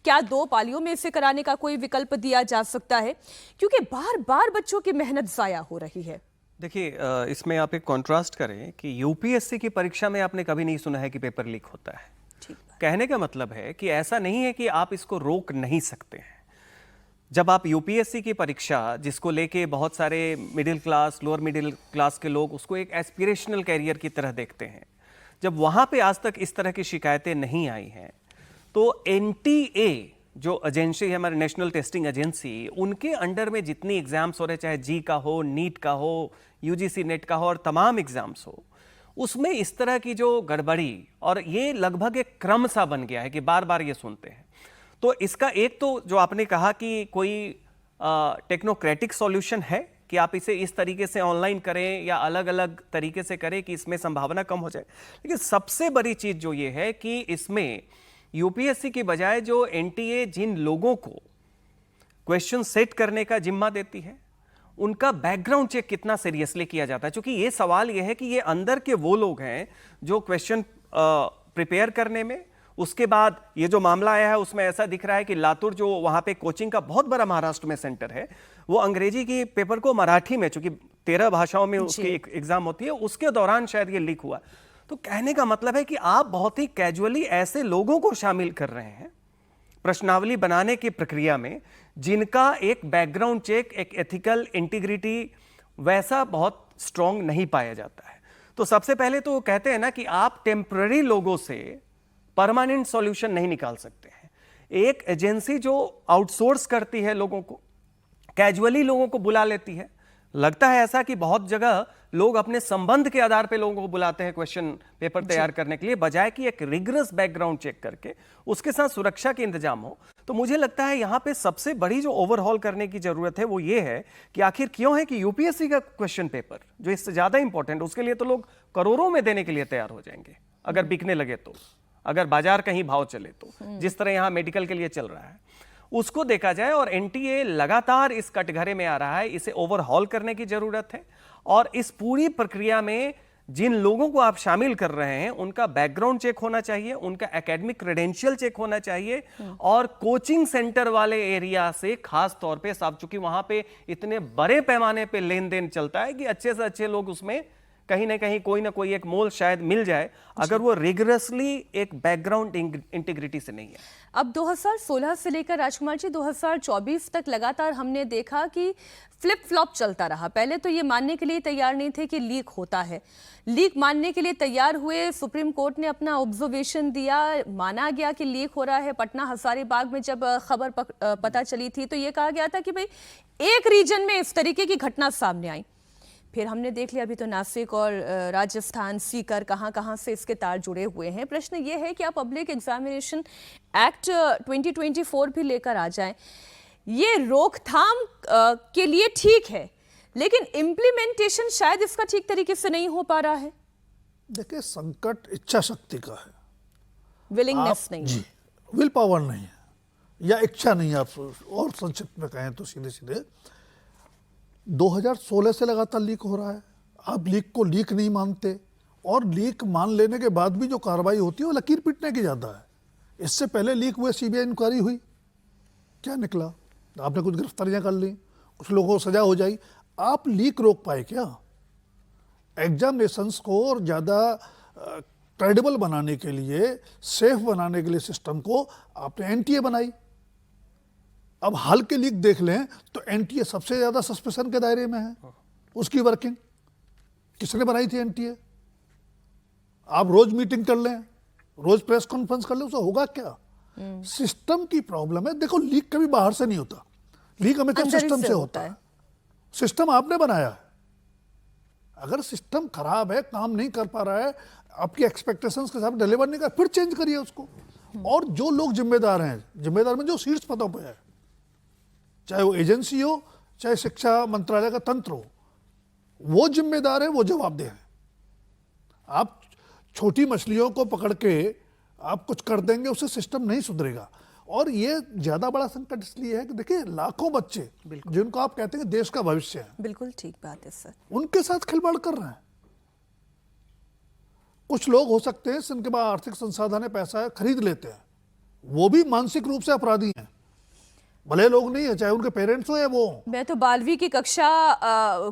क्या 2 पालियों में इसे कराने का कोई विकल्प दिया जा सकता है? क्योंकि बार बार बच्चों की मेहनत जाया हो रही है। देखिए, इसमें आप एक कॉन्ट्रास्ट करें कि यूपीएससी की परीक्षा में आपने कभी नहीं सुना है कि पेपर लीक होता है। कहने का मतलब है कि ऐसा नहीं है कि आप इसको रोक नहीं सकते हैं। जब आप यूपीएससी की परीक्षा, जिसको लेके बहुत सारे middle class, lower middle class के लोग उसको एक एस्पिरेशनल कैरियर की तरह देखते हैं, जब वहाँ पे आज तक इस तरह की शिकायतें नहीं आई हैं, तो एनटीए जो एजेंसी है, हमारे नेशनल टेस्टिंग एजेंसी, उनके अंडर में जितनी एग्जाम्स हो रहे, चाहे जी का हो, नीट का हो, यूजीसी नेट का हो और तमाम एग्जाम्स हो, उसमें इस तरह की जो गड़बड़ी, और ये लगभग एक क्रम सा बन गया है कि बार बार ये सुनते हैं। तो इसका एक तो जो आपने कहा कि कोई टेक्नोक्रेटिक सॉल्यूशन है कि आप इसे इस तरीके से ऑनलाइन करें या अलग अलग तरीके से करें कि इसमें संभावना कम हो जाए, लेकिन सबसे बड़ी चीज जो ये है कि इसमें यूपीएससी की बजाय जो एनटीए जिन लोगों को क्वेश्चन सेट करने का जिम्मा देती है, उनका बैकग्राउंड चेक कितना सीरियसली किया जाता है। क्योंकि ये सवाल ये है कि ये अंदर के वो लोग हैं जो क्वेश्चन प्रिपेयर करने में, उसके बाद ये जो मामला आया है उसमें ऐसा दिख रहा है कि लातूर जो वहां पे कोचिंग का बहुत बड़ा महाराष्ट्र में सेंटर है, वो अंग्रेजी की पेपर को मराठी में, चूंकि 13 भाषाओं में उसकी एग्जाम होती है, उसके दौरान शायद ये लीक हुआ। तो कहने का मतलब है कि आप बहुत ही कैजुअली ऐसे लोगों को शामिल कर रहे हैं प्रश्नावली बनाने की प्रक्रिया में, जिनका एक बैकग्राउंड चेक, एक एथिकल इंटीग्रिटी वैसा बहुत स्ट्रांग नहीं पाया जाता है। तो सबसे पहले तो कहते हैं ना कि आप टेम्पररी लोगों से परमानेंट सॉल्यूशन नहीं निकाल सकते हैं। एक एजेंसी जो आउटसोर्स करती है लोगों को, कैजुअली लोगों को बुला लेती है, लगता है ऐसा कि बहुत जगह लोग अपने संबंध के आधार पे लोगों को बुलाते हैं क्वेश्चन पेपर तैयार करने के लिए, बजाय कि एक रिगरस बैकग्राउंड चेक करके उसके साथ सुरक्षा के इंतजाम हो। तो मुझे लगता है यहां पे सबसे बड़ी जो ओवरहॉल करने की जरूरत है वो ये है कि आखिर क्यों है कि यूपीएससी का क्वेश्चन पेपर जो इससे ज्यादा इंपॉर्टेंट, उसके लिए तो लोग करोड़ों में देने के लिए तैयार हो जाएंगे अगर बिकने लगे तो, अगर बाजार कहीं भाव चले तो, जिस तरह यहां मेडिकल के लिए चल रहा है उसको देखा जाए। और एनटीए लगातार इस कटघरे में आ रहा है, इसे ओवरहॉल करने की जरूरत है। और इस पूरी प्रक्रिया में जिन लोगों को आप शामिल कर रहे हैं उनका बैकग्राउंड चेक होना चाहिए, उनका एकेडमिक क्रेडेंशियल चेक होना चाहिए, और कोचिंग सेंटर वाले एरिया से खास तौर पे साफ, चूंकि वहां पे इतने बड़े पैमाने पे लेन देन चलता है कि अच्छे से अच्छे लोग उसमें कहीं ना कहीं कोई ना कोई एक मोल शायद मिल जाए, अगर वो रिगरसली एक बैकग्राउंड इंटीग्रिटी से नहीं है। अब 2016 से लेकर राजकुमार जी 2024 तक लगातार हमने देखा कि फ्लिप फ्लॉप चलता रहा। पहले तो ये मानने के लिए तैयार नहीं थे कि लीक होता है, लीक मानने के लिए तैयार हुए, सुप्रीम कोर्ट ने अपना ऑब्जर्वेशन दिया, माना गया कि लीक हो रहा है। पटना हजारीबाग में जब खबर पता चली थी तो ये कहा गया था कि भाई एक रीजन में इस तरीके की घटना सामने आई। फिर हमने देख लिया अभी तो नासिक और राजस्थान, सीकर, कहां से इसके तार जुड़े हुए हैं। प्रश्न ये है कि आप पब्लिक एग्जामिनेशन एक्ट 2024 भी लेकर आ जाएं, ये रोकथाम के लिए ठीक है, लेकिन इम्प्लीमेंटेशन शायद इसका ठीक तरीके से नहीं हो पा रहा है। देखिए, संकट इच्छा शक्ति का है, विलिंगनेस नहीं जी, विल पावर नहीं है या इच्छा नहीं है। आप और संक्षिप्त में कहें तो सीधे सीधे 2016 से लगातार लीक हो रहा है। आप लीक को लीक नहीं मानते, और लीक मान लेने के बाद भी जो कार्रवाई होती है वो लकीर पीटने की ज़्यादा है। इससे पहले लीक हुए सीबीआई इंक्वायरी हुई, क्या निकला? आपने कुछ गिरफ्तारियां कर ली, कुछ लोगों को सजा हो जाई। आप लीक रोक पाए क्या? एग्जामिनेशंस को और ज़्यादा क्रेडिबल बनाने के लिए, सेफ बनाने के लिए सिस्टम को आपने एनटीए बनाई। अब हाल के लीक देख लें तो एनटीए सबसे ज्यादा सस्पेंशन के दायरे में है। उसकी वर्किंग किसने बनाई थी एनटीए? आप रोज मीटिंग कर लें, रोज प्रेस कॉन्फ्रेंस कर लें, उससे होगा क्या? सिस्टम की प्रॉब्लम है। देखो, लीक कभी बाहर से नहीं होता, लीक हमेशा सिस्टम से होता है। सिस्टम आपने बनाया है। अगर सिस्टम खराब है, काम नहीं कर पा रहा है, आपकी एक्सपेक्टेशंस के साथ डिलीवर नहीं कर, फिर चेंज करिए उसको। और जो लोग जिम्मेदार हैं, जिम्मेदार में जो शीर्ष पदों पे है, चाहे वो एजेंसी हो, चाहे शिक्षा मंत्रालय का तंत्र हो, वो जिम्मेदार है, वो जवाबदेह है। आप छोटी मछलियों को पकड़ के आप कुछ कर देंगे, उससे सिस्टम नहीं सुधरेगा। और ये ज्यादा बड़ा संकट इसलिए है कि देखिए, लाखों बच्चे जिनको आप कहते हैं देश का भविष्य है, बिल्कुल ठीक बात है सर, उनके साथ खिलवाड़ कर रहे हैं। कुछ लोग हो सकते हैं जिनके पास आर्थिक संसाधन है, पैसा है, खरीद लेते हैं, वो भी मानसिक रूप से अपराधी हैं। भले लोग नहीं है, चाहे उनके पेरेंट्स हो या वो। मैं तो 12वीं की कक्षा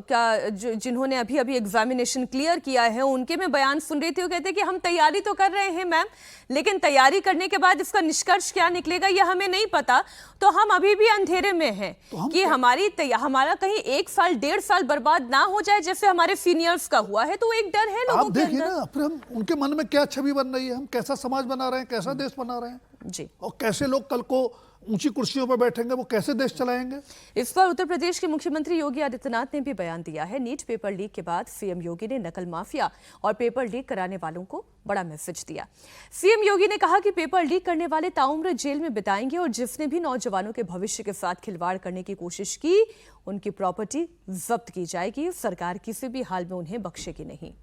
का जिन्होंने अभी अभी एग्जामिनेशन क्लियर किया है, उनके मैं बयान सुन रही थी। वो कहते हैं कि हम तैयारी तो कर रहे हैं मैम, लेकिन तैयारी करने के बाद इसका निष्कर्ष क्या निकलेगा ये हमें नहीं पता। तो हम अभी भी अंधेरे में हैं कि हमारा कहीं 1 साल 1.5 साल बर्बाद ना हो जाए, जैसे हमारे सीनियर्स का हुआ है। तो एक डर है लोगों के अंदर। ना, फिर हम उनके मन में क्या छवि बन रही है, हम कैसा समाज बना रहे हैं, कैसा देश बना रहे हैं जी, और कैसे लोग कल को ऊंची कुर्सियों पर बैठेंगे, वो कैसे देश चलाएंगे। इस पर उत्तर प्रदेश के मुख्यमंत्री योगी आदित्यनाथ ने भी बयान दिया है। नीट पेपर लीक के बाद सीएम योगी ने नकल माफिया और पेपर लीक कराने वालों को बड़ा मैसेज दिया। सीएम योगी ने कहा कि पेपर लीक करने वाले ताउम्र जेल में बिताएंगे और जिसने भी नौजवानों के भविष्य के साथ खिलवाड़ करने की कोशिश की, उनकी प्रॉपर्टी जब्त की जाएगी। सरकार किसी भी हाल में उन्हें बख्शेगी नहीं।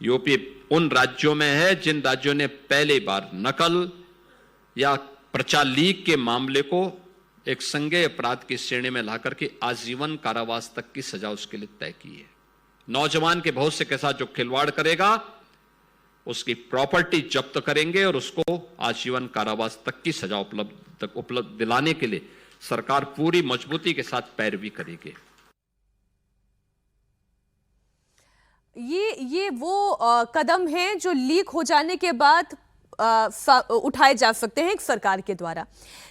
यूपी उन राज्यों में है जिन राज्यों ने पहली बार नकल या प्रचार लीक के मामले को एक संज्ञेय अपराध की श्रेणी में लाकर के आजीवन कारावास तक की सजा उसके लिए तय की है। नौजवान के भविष्य के साथ जो खिलवाड़ करेगा, उसकी प्रॉपर्टी जब्त करेंगे और उसको आजीवन कारावास तक की सजा उपलब्ध दिलाने के लिए सरकार पूरी मजबूती के साथ पैरवी करेगी। ये वो कदम है जो लीक हो जाने के बाद उठाए जा सकते हैं एक सरकार के द्वारा।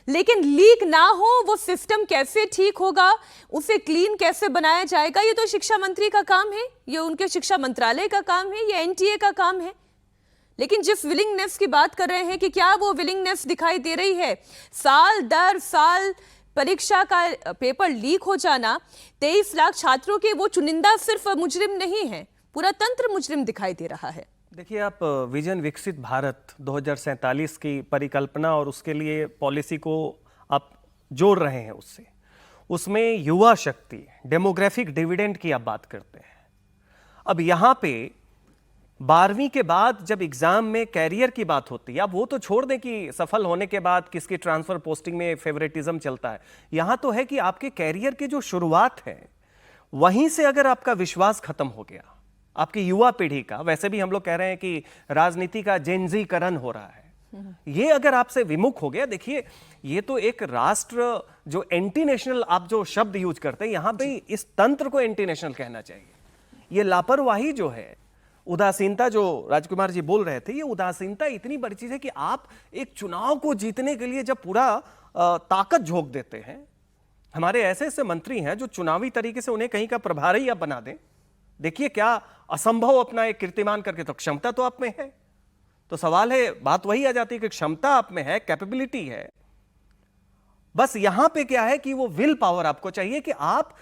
लेकिन लीक ना हो, वो सिस्टम कैसे ठीक होगा, उसे क्लीन कैसे बनाया जाएगा, ये तो शिक्षा मंत्री का काम है, ये उनके शिक्षा मंत्रालय का काम है, ये एनटीए का काम है। लेकिन जिस विलिंगनेस की बात कर रहे हैं कि क्या वो विलिंगनेस दिखाई दे रही है? साल दर साल परीक्षा का पेपर लीक हो जाना, 23 लाख छात्रों के वो चुनिंदा सिर्फ मुजरिम नहीं है, पूरा तंत्र मुजरिम दिखाई दे रहा है। देखिए, आप विजन विकसित भारत 2047 की परिकल्पना और उसके लिए पॉलिसी को आप जोड़ रहे हैं उससे, उसमें युवा शक्ति, डेमोग्राफिक डिविडेंड की आप बात करते हैं। अब यहाँ पे 12वीं के बाद जब एग्जाम में कैरियर की बात होती है, अब वो तो छोड़ दें कि सफल होने के बाद किसकी ट्रांसफर पोस्टिंग में फेवरेटिज्म चलता है। यहाँ तो है कि आपके कैरियर की जो शुरुआत है, वहीं से अगर आपका विश्वास खत्म हो गया, आपकी युवा पीढ़ी का, वैसे भी हम लोग कह रहे हैं कि राजनीति का जेनजीकरण हो रहा है, ये अगर आपसे विमुख हो गया, देखिए ये तो एक राष्ट्र जो एंटी नेशनल, आप जो शब्द यूज करते हैं यहां पे, इस तंत्र को एंटी नेशनल कहना चाहिए। ये लापरवाही जो है, उदासीनता जो राजकुमार जी बोल रहे थे, ये उदासीनता इतनी बड़ी चीज है कि आप एक चुनाव को जीतने के लिए जब पूरा ताकत झोंक देते हैं, हमारे ऐसे ऐसे मंत्री हैं जो चुनावी तरीके से उन्हें कहीं का प्रभारी आप बना दें। देखिए क्या असंभव अपना एक कीर्तिमान करके, तो क्षमता तो आप में है। तो सवाल है, बात वही आ जाती है कि क्षमता आप में है, कैपेबिलिटी है, बस यहां पे क्या है कि वो विल पावर आपको चाहिए कि आप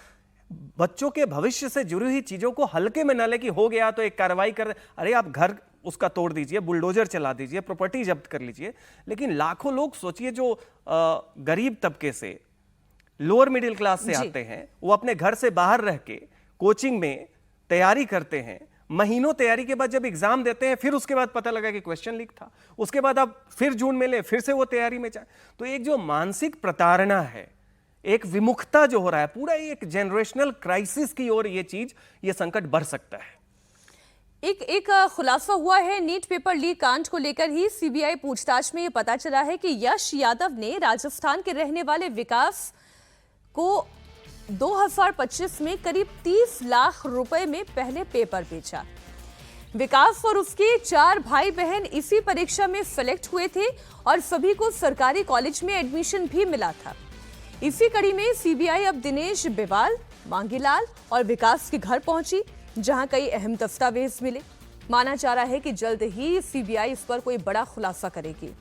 बच्चों के भविष्य से जुड़ी हुई चीजों को हल्के में न ले कि हो गया तो एक कार्रवाई कर, अरे आप घर उसका तोड़ दीजिए, बुलडोजर चला दीजिए, प्रॉपर्टी जब्त कर लीजिए। लेकिन लाखों लोग सोचिए जो गरीब तबके से, लोअर मिडिल क्लास से आते हैं, वो अपने घर से बाहर रह के कोचिंग में तैयारी करते हैं, महीनों तैयारी के बाद जब एग्जाम देते हैं, फिर उसके बाद पता लगा कि क्वेश्चन लीक था, उसके बाद अब फिर जून में ले, फिर से वो तैयारी में जाए। तो एक जो मानसिक प्रताड़ना है, एक विमुखता जो हो रहा है, पूरा एक जनरेशनल क्राइसिस की ओर ये संकट बढ़ सकता है। एक खुलासा हुआ है नीट पेपर लीक कांड को लेकर ही। सीबीआई पूछताछ में यह पता चला है कि यश यादव ने राजस्थान के रहने वाले विकास को 2025 में करीब 30 लाख रुपए में पहले पेपर बेचा। विकास और उसके 4 भाई बहन इसी परीक्षा में सेलेक्ट हुए थे और सभी को सरकारी कॉलेज में एडमिशन भी मिला था। इसी कड़ी में सीबीआई अब दिनेश बिवाल, मांगीलाल और विकास के घर पहुंची, जहां कई अहम दस्तावेज मिले। माना जा रहा है कि जल्द ही सीबीआई इस पर कोई बड़ा खुलासा करेगी।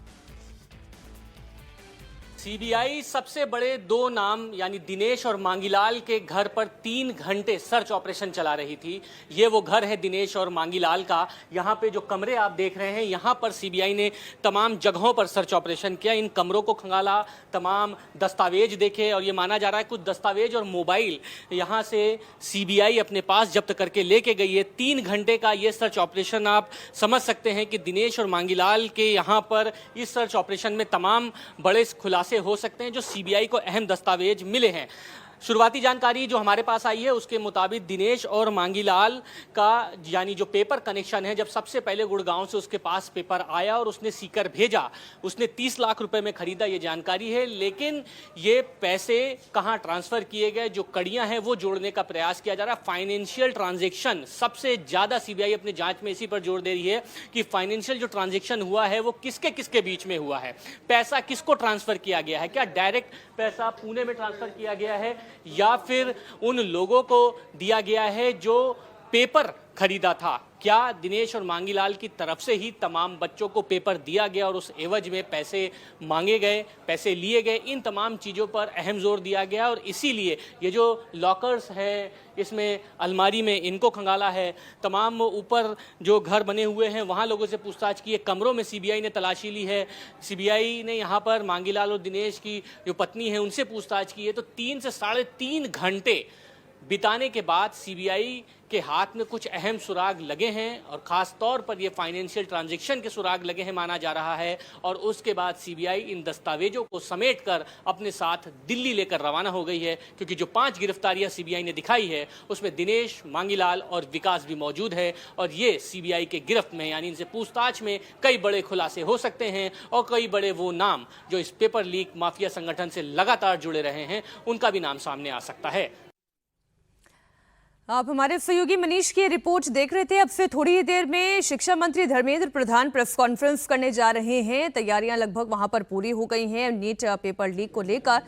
सीबीआई सबसे बड़े 2 नाम यानी दिनेश और मांगीलाल के घर पर 3 घंटे सर्च ऑपरेशन चला रही थी। ये वो घर है दिनेश और मांगीलाल का। यहाँ पे जो कमरे आप देख रहे हैं, यहाँ पर सीबीआई ने तमाम जगहों पर सर्च ऑपरेशन किया। इन कमरों को खंगाला, तमाम दस्तावेज देखे और ये माना जा रहा है कुछ दस्तावेज और मोबाइल यहाँ से सीबीआई अपने पास जब्त करके लेके गई है। 3 घंटे का ये सर्च ऑपरेशन आप समझ सकते हैं कि दिनेश और मांगीलाल के यहाँ पर इस सर्च ऑपरेशन में तमाम बड़े खुलासे हो सकते हैं जो सीबीआई को अहम दस्तावेज मिले हैं। शुरुआती जानकारी जो हमारे पास आई है उसके मुताबिक दिनेश और मांगीलाल का यानी जो पेपर कनेक्शन है, जब सबसे पहले गुड़गांव से उसके पास पेपर आया और उसने सीकर भेजा, उसने 30 लाख रुपए में खरीदा, ये जानकारी है। लेकिन ये पैसे कहां ट्रांसफर किए गए, जो कड़ियां हैं वो जोड़ने का प्रयास किया जा रहा है। फाइनेंशियल ट्रांजेक्शन सबसे ज्यादा सीबीआई अपनी जांच में इसी पर जोर दे रही है कि फाइनेंशियल जो ट्रांजेक्शन हुआ है वो किसके किसके बीच में हुआ है, पैसा किसको ट्रांसफर किया गया है, क्या डायरेक्ट पैसा पुणे में ट्रांसफर किया गया है या फिर उन लोगों को दिया गया है जो पेपर खरीदा था। क्या दिनेश और मांगीलाल की तरफ से ही तमाम बच्चों को पेपर दिया गया और उस एवज में पैसे मांगे गए, पैसे लिए गए, इन तमाम चीज़ों पर अहम जोर दिया गया। और इसीलिए ये जो लॉकर्स हैं, इसमें अलमारी में इनको खंगाला है, तमाम ऊपर जो घर बने हुए हैं वहाँ लोगों से पूछताछ की है, कमरों में सीबीआई ने तलाशी ली है। सीबीआई ने यहाँ पर मांगीलाल और दिनेश की जो पत्नी है उनसे पूछताछ की है। तो 3 से 3.5 घंटे बिताने के बाद सीबीआई के हाथ में कुछ अहम सुराग लगे हैं और ख़ास तौर पर ये फाइनेंशियल ट्रांजैक्शन के सुराग लगे हैं माना जा रहा है। और उसके बाद सीबीआई इन दस्तावेजों को समेटकर अपने साथ दिल्ली लेकर रवाना हो गई है, क्योंकि जो 5 गिरफ्तारियां सीबीआई ने दिखाई है उसमें दिनेश, मांगीलाल और विकास भी मौजूद है। और ये सीबीआई के गिरफ्त में यानी इनसे पूछताछ में कई बड़े खुलासे हो सकते हैं और कई बड़े वो नाम जो इस पेपर लीक माफिया संगठन से लगातार जुड़े रहे हैं उनका भी नाम सामने आ सकता है। आप हमारे सहयोगी मनीष की रिपोर्ट देख रहे थे। अब से थोड़ी ही देर में शिक्षा मंत्री धर्मेंद्र प्रधान प्रेस कॉन्फ्रेंस करने जा रहे हैं। तैयारियां लगभग वहां पर पूरी हो गई हैं। नीट पेपर लीक को लेकर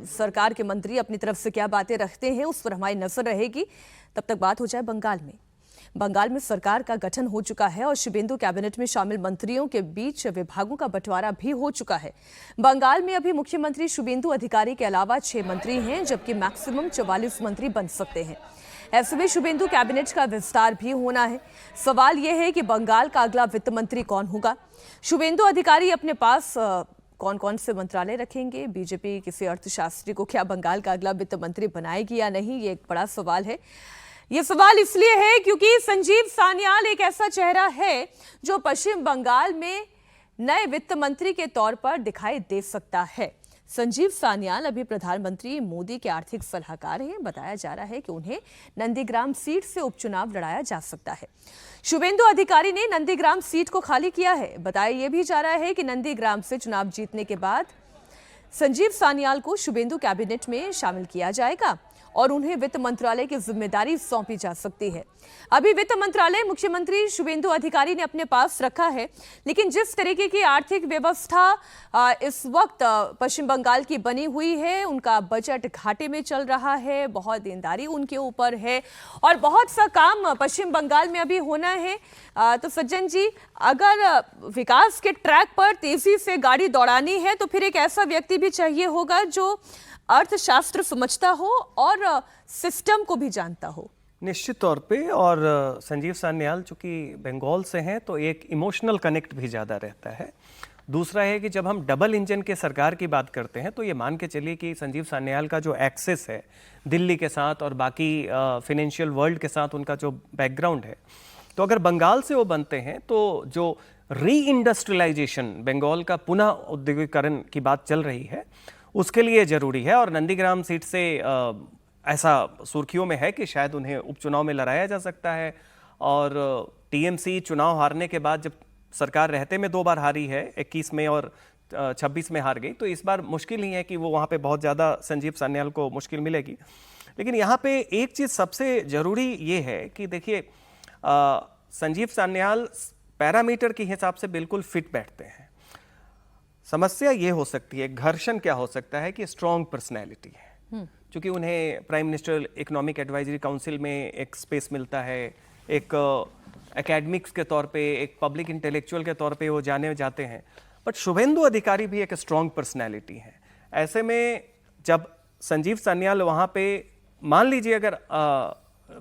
सरकार के मंत्री अपनी तरफ से क्या बातें रखते हैं उस पर हमारी नजर रहेगी। तब तक बात हो जाए बंगाल में। बंगाल में सरकार का गठन हो चुका है और शुभेंदु कैबिनेट में शामिल मंत्रियों के बीच विभागों का बंटवारा भी हो चुका है। बंगाल में अभी मुख्यमंत्री शुभेंदु अधिकारी के अलावा 6 मंत्री हैं, जबकि मैक्सिमम 44 मंत्री बन सकते हैं। ऐसे में शुभेंदु कैबिनेट का विस्तार भी होना है। सवाल यह है कि बंगाल का अगला वित्त मंत्री कौन होगा। शुभेंदु अधिकारी अपने पास कौन कौन से मंत्रालय रखेंगे। बीजेपी किसी अर्थशास्त्री को क्या बंगाल का अगला वित्त मंत्री बनाएगी या नहीं, ये एक बड़ा सवाल है। ये सवाल इसलिए है क्योंकि संजीव सान्याल एक ऐसा चेहरा है जो पश्चिम बंगाल में नए वित्त मंत्री के तौर पर दिखाई दे सकता है। संजीव सान्याल अभी प्रधानमंत्री मोदी के आर्थिक सलाहकार हैं। बताया जा रहा है कि उन्हें नंदीग्राम सीट से उपचुनाव लड़ाया जा सकता है। शुभेंदु अधिकारी ने नंदीग्राम सीट को खाली किया है। बताया यह भी जा रहा है कि नंदीग्राम से चुनाव जीतने के बाद संजीव सान्याल को शुभेंदु कैबिनेट में शामिल किया जाएगा और उन्हें वित्त मंत्रालय की जिम्मेदारी सौंपी जा सकती है। अभी वित्त मंत्रालय मुख्यमंत्री शुभेंदु अधिकारी ने अपने पास रखा है, लेकिन जिस तरीके की आर्थिक व्यवस्था इस वक्त पश्चिम बंगाल की बनी हुई है, उनका बजट घाटे में चल रहा है, बहुत देनदारी उनके ऊपर है और बहुत सा काम पश्चिम बंगाल में अभी होना है। तो सज्जन जी, अगर विकास के ट्रैक पर तेजी से गाड़ी दौड़ानी है तो फिर एक ऐसा व्यक्ति भी चाहिए होगा जो अर्थशास्त्र समझता हो और सिस्टम को भी जानता हो। निश्चित तौर पे। और संजीव सान्याल चूंकि बंगाल से हैं तो एक इमोशनल कनेक्ट भी ज़्यादा रहता है। दूसरा है कि जब हम डबल इंजन के सरकार की बात करते हैं तो ये मान के चलिए कि संजीव सान्याल का जो एक्सेस है दिल्ली के साथ और बाकी फाइनेंशियल वर्ल्ड के साथ, उनका जो बैकग्राउंड है, तो अगर बंगाल से वो बनते हैं तो जो री इंडस्ट्रियलाइजेशन बंगाल का पुनः औद्योगिकरण की बात चल रही है उसके लिए ज़रूरी है। और नंदीग्राम सीट से ऐसा सुर्खियों में है कि शायद उन्हें उपचुनाव में लड़ाया जा सकता है। और टीएमसी चुनाव हारने के बाद जब सरकार रहते में 2 बार हारी है, 21 में और 26 में हार गई, तो इस बार मुश्किल ही है कि वो वहाँ पे बहुत ज़्यादा संजीव सान्याल को मुश्किल मिलेगी। लेकिन यहाँ पे एक चीज़ सबसे ज़रूरी ये है कि देखिए संजीव सान्याल पैरामीटर के हिसाब से बिल्कुल फिट बैठते हैं। समस्या ये हो सकती है, घर्षण क्या हो सकता है कि स्ट्रॉन्ग पर्सनैलिटी है, क्योंकि उन्हें prime minister economic advisory council में एक स्पेस मिलता है, एक एकेडमिक्स के तौर पे, एक पब्लिक इंटेलेक्चुअल के तौर पे वो जाने जाते हैं। बट शुभेंदु अधिकारी भी एक स्ट्रॉन्ग पर्सनैलिटी है। ऐसे में जब संजीव सान्याल वहाँ पे मान लीजिए अगर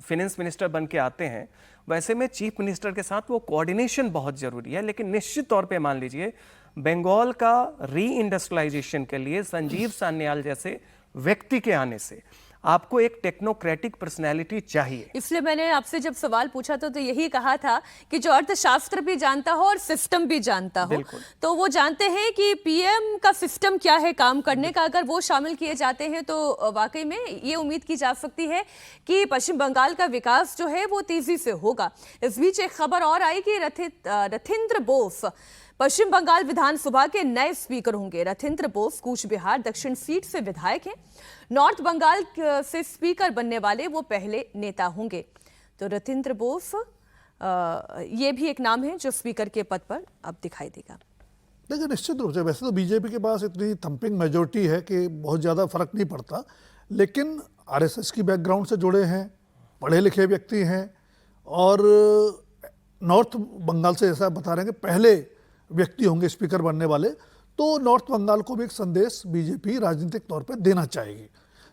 फिनेंस मिनिस्टर बन के आते हैं, वैसे में चीफ मिनिस्टर के साथ वो कोऑर्डिनेशन बहुत ज़रूरी है। लेकिन निश्चित तौर पे मान लीजिए बंगाल का री इंडस्ट्रियलाइजेशन के लिए संजीव सान्याल जैसे व्यक्ति के आने से आपको एक टेक्नोक्रेटिक पर्सनैलिटी चाहिए। इसलिए मैंने आपसे जब सवाल पूछा तो यही कहा था कि जो अर्थशास्त्र भी जानता हो और सिस्टम भी जानता हो, तो वो जानते हैं कि पीएम का सिस्टम क्या है काम करने का। अगर वो शामिल किए जाते हैं तो वाकई में ये उम्मीद की जा सकती है कि पश्चिम बंगाल का विकास जो है वो तेजी से होगा। इस बीच एक खबर और आई कि रथिंद्र बोस पश्चिम बंगाल विधानसभा के नए स्पीकर होंगे। रथिंद्र बोस कूच बिहार दक्षिण सीट से विधायक हैं। नॉर्थ बंगाल से स्पीकर बनने वाले वो पहले नेता होंगे। तो रथिंद्र बोस ये भी एक नाम है जो स्पीकर के पद पर अब दिखाई देगा। देखिए, निश्चित रूप से वैसे तो बीजेपी के पास इतनी थंपिंग मेजोरिटी है कि बहुत ज़्यादा फर्क नहीं पड़ता, लेकिन आरएसएस की बैकग्राउंड से जुड़े हैं, पढ़े लिखे व्यक्ति हैं, और नॉर्थ बंगाल से जैसा बता रहे हैं कि पहले व्यक्ति होंगे स्पीकर बनने वाले, तो नॉर्थ बंगाल को भी एक संदेश बीजेपी राजनीतिक तौर पर देना चाहेगी।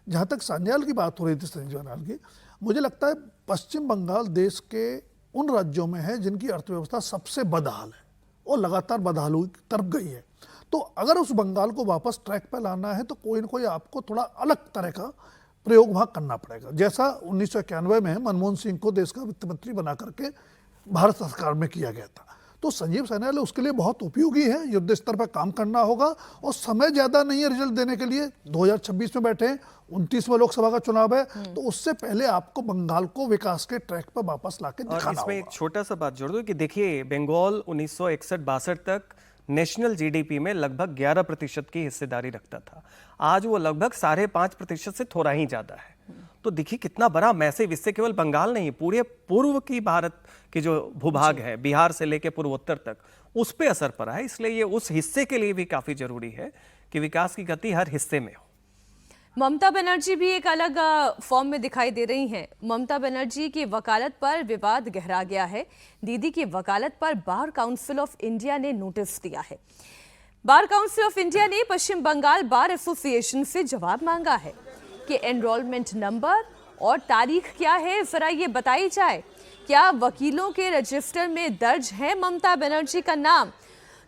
जहाँ तक सान्याल की बात हो रही थी, संजीव सान्याल की, मुझे लगता है पश्चिम बंगाल देश के उन राज्यों में है जिनकी अर्थव्यवस्था सबसे बदहाल है और लगातार बदहाली की तरफ गई है। तो अगर उस बंगाल को वापस ट्रैक पर लाना है तो कोई ना कोई आपको थोड़ा अलग तरह का प्रयोग वहाँ करना पड़ेगा। जैसा 1991 में मनमोहन सिंह को देश का वित्त मंत्री बना करके भारत सरकार में किया गया था, तो संजीव सान्याल उसके लिए बहुत उपयोगी है। युद्ध स्तर पर काम करना होगा और समय ज़्यादा नहीं है रिजल्ट देने के लिए। 2026 में बैठे हैं, 29वां लोकसभा का चुनाव है, तो उससे पहले आपको बंगाल को विकास के ट्रैक पर वापस लाके दिखाना होगा। इसमें एक छोटा सा बात जोड़ दो कि देखिए, बंगाल 1961-62 तक नेशनल जीडीपी में लगभग 11% की हिस्सेदारी रखता था। आज वो लगभग 5.5% से थोड़ा ही ज़्यादा है। तो देखिए कितना बड़ा मैसिव, इससे केवल बंगाल नहीं, पूरे पूर्व की भारत की जो भूभाग है, बिहार से लेकर पूर्वोत्तर तक, उस पर असर पड़ा है। इसलिए ये उस हिस्से के लिए भी काफी जरूरी है कि विकास की गति हर हिस्से में हो। ममता बनर्जी भी एक अलग फॉर्म में दिखाई दे रही हैं। ममता बनर्जी की वकालत पर विवाद गहरा गया है। दीदी की वकालत पर बार काउंसिल ऑफ इंडिया ने नोटिस दिया है। बार काउंसिल ऑफ इंडिया ने पश्चिम बंगाल बार एसोसिएशन से जवाब मांगा है कि एनरोलमेंट नंबर और तारीख क्या है, जरा ये बताई जाए। क्या वकीलों के रजिस्टर में दर्ज है ममता बनर्जी का नाम?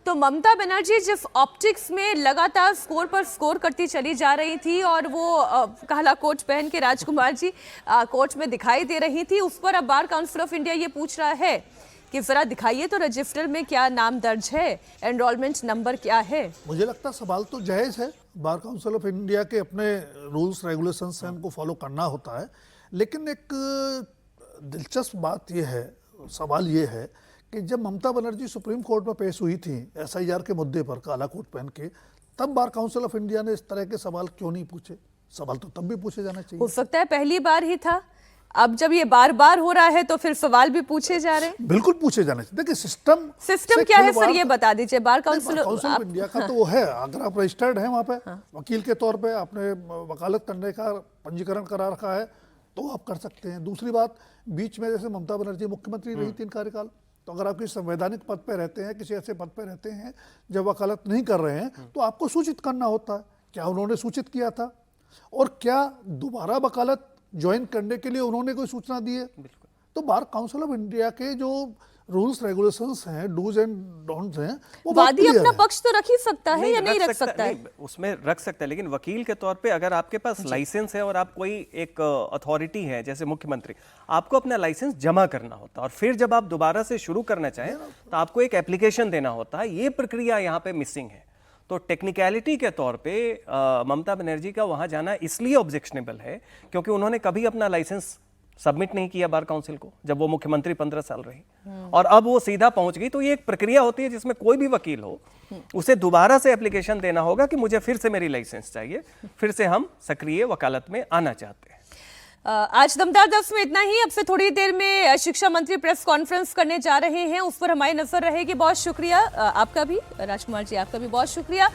तो ममता बनर्जी जिस ऑप्टिक्स में लगातार स्कोर पर स्कोर करती चली जा रही थी और वो काला कोट पहन के राजकुमार जी कोर्ट में दिखाई दे रही थी, उस पर अब बार काउंसिल ऑफ इंडिया ये पूछ रहा है कि जरा दिखाइए तो रजिस्टर में क्या नाम दर्ज है, एनरोलमेंट नंबर क्या है। मुझे लगता है सवाल तो जायज़ है। बार काउंसिल ऑफ इंडिया के अपने रूल्स रेगुलेशंस हैं, उनको फॉलो करना होता है। लेकिन एक दिलचस्प बात यह है, सवाल ये है कि जब ममता बनर्जी सुप्रीम कोर्ट में पेश हुई थी एसआईआर के मुद्दे पर काला कोट पहन के, तब बार काउंसिल ऑफ इंडिया ने इस तरह के सवाल क्यों नहीं पूछे? सवाल तो तब भी पूछे जाना चाहिए। हो सकता है पहली बार ही था, अब जब ये बार बार हो रहा है तो फिर सवाल भी पूछे जा रहे हैं। बिल्कुल पूछे जाने चाहिए। देखिए सिस्टम क्या है सर, ये बता दीजिए। बार काउंसिल ऑफ इंडिया का तो वो है, अगर आप रजिस्टर्ड हैं वहाँ पे वकील के तौर पे, आपने वकालत करने का पंजीकरण करा रखा है, तो आप कर सकते हैं। दूसरी बात, बीच में जैसे ममता बनर्जी मुख्यमंत्री रही 3 कार्यकाल, तो अगर आप किसी संवैधानिक पद पे रहते हैं, किसी ऐसे पद पे रहते हैं जब वकालत नहीं कर रहे हैं, तो आपको सूचित करना होता है। क्या उन्होंने सूचित किया था? और क्या दोबारा वकालत ज्वाइन करने के लिए उन्होंने कोई सूचना दी है? तो बार काउंसिल ऑफ इंडिया के जो रूल्स रेगुलेशंस हैं, डूज एंड डोंट्स हैं, वो वादी अपना पक्ष तो रख ही सकता है या नहीं रख सकता है? उसमें रख सकता है, लेकिन वकील के तौर पे अगर आपके पास लाइसेंस है और आप कोई एक अथॉरिटी है जैसे मुख्यमंत्री, आपको अपना लाइसेंस जमा करना होता है और फिर जब आप दोबारा से शुरू करना चाहें तो आपको एक एप्लीकेशन देना होता है। ये प्रक्रिया यहाँ पे मिसिंग है। तो टेक्निकलिटी के तौर पे ममता बनर्जी का वहां जाना इसलिए ऑब्जेक्शनेबल है क्योंकि उन्होंने कभी अपना लाइसेंस सबमिट नहीं किया बार काउंसिल को जब वो मुख्यमंत्री 15 साल रही, और अब वो सीधा पहुंच गई। तो ये एक प्रक्रिया होती है जिसमें कोई भी वकील हो उसे दोबारा से एप्लीकेशन देना होगा कि मुझे फिर से मेरी लाइसेंस चाहिए, फिर से हम सक्रिय वकालत में आना चाहते हैं। आज दमदार 10 में इतना ही। अब से थोड़ी देर में शिक्षा मंत्री प्रेस कॉन्फ्रेंस करने जा रहे हैं, उस पर हमारी नजर रहेगी। बहुत शुक्रिया आपका भी, राजकुमार जी आपका भी बहुत शुक्रिया।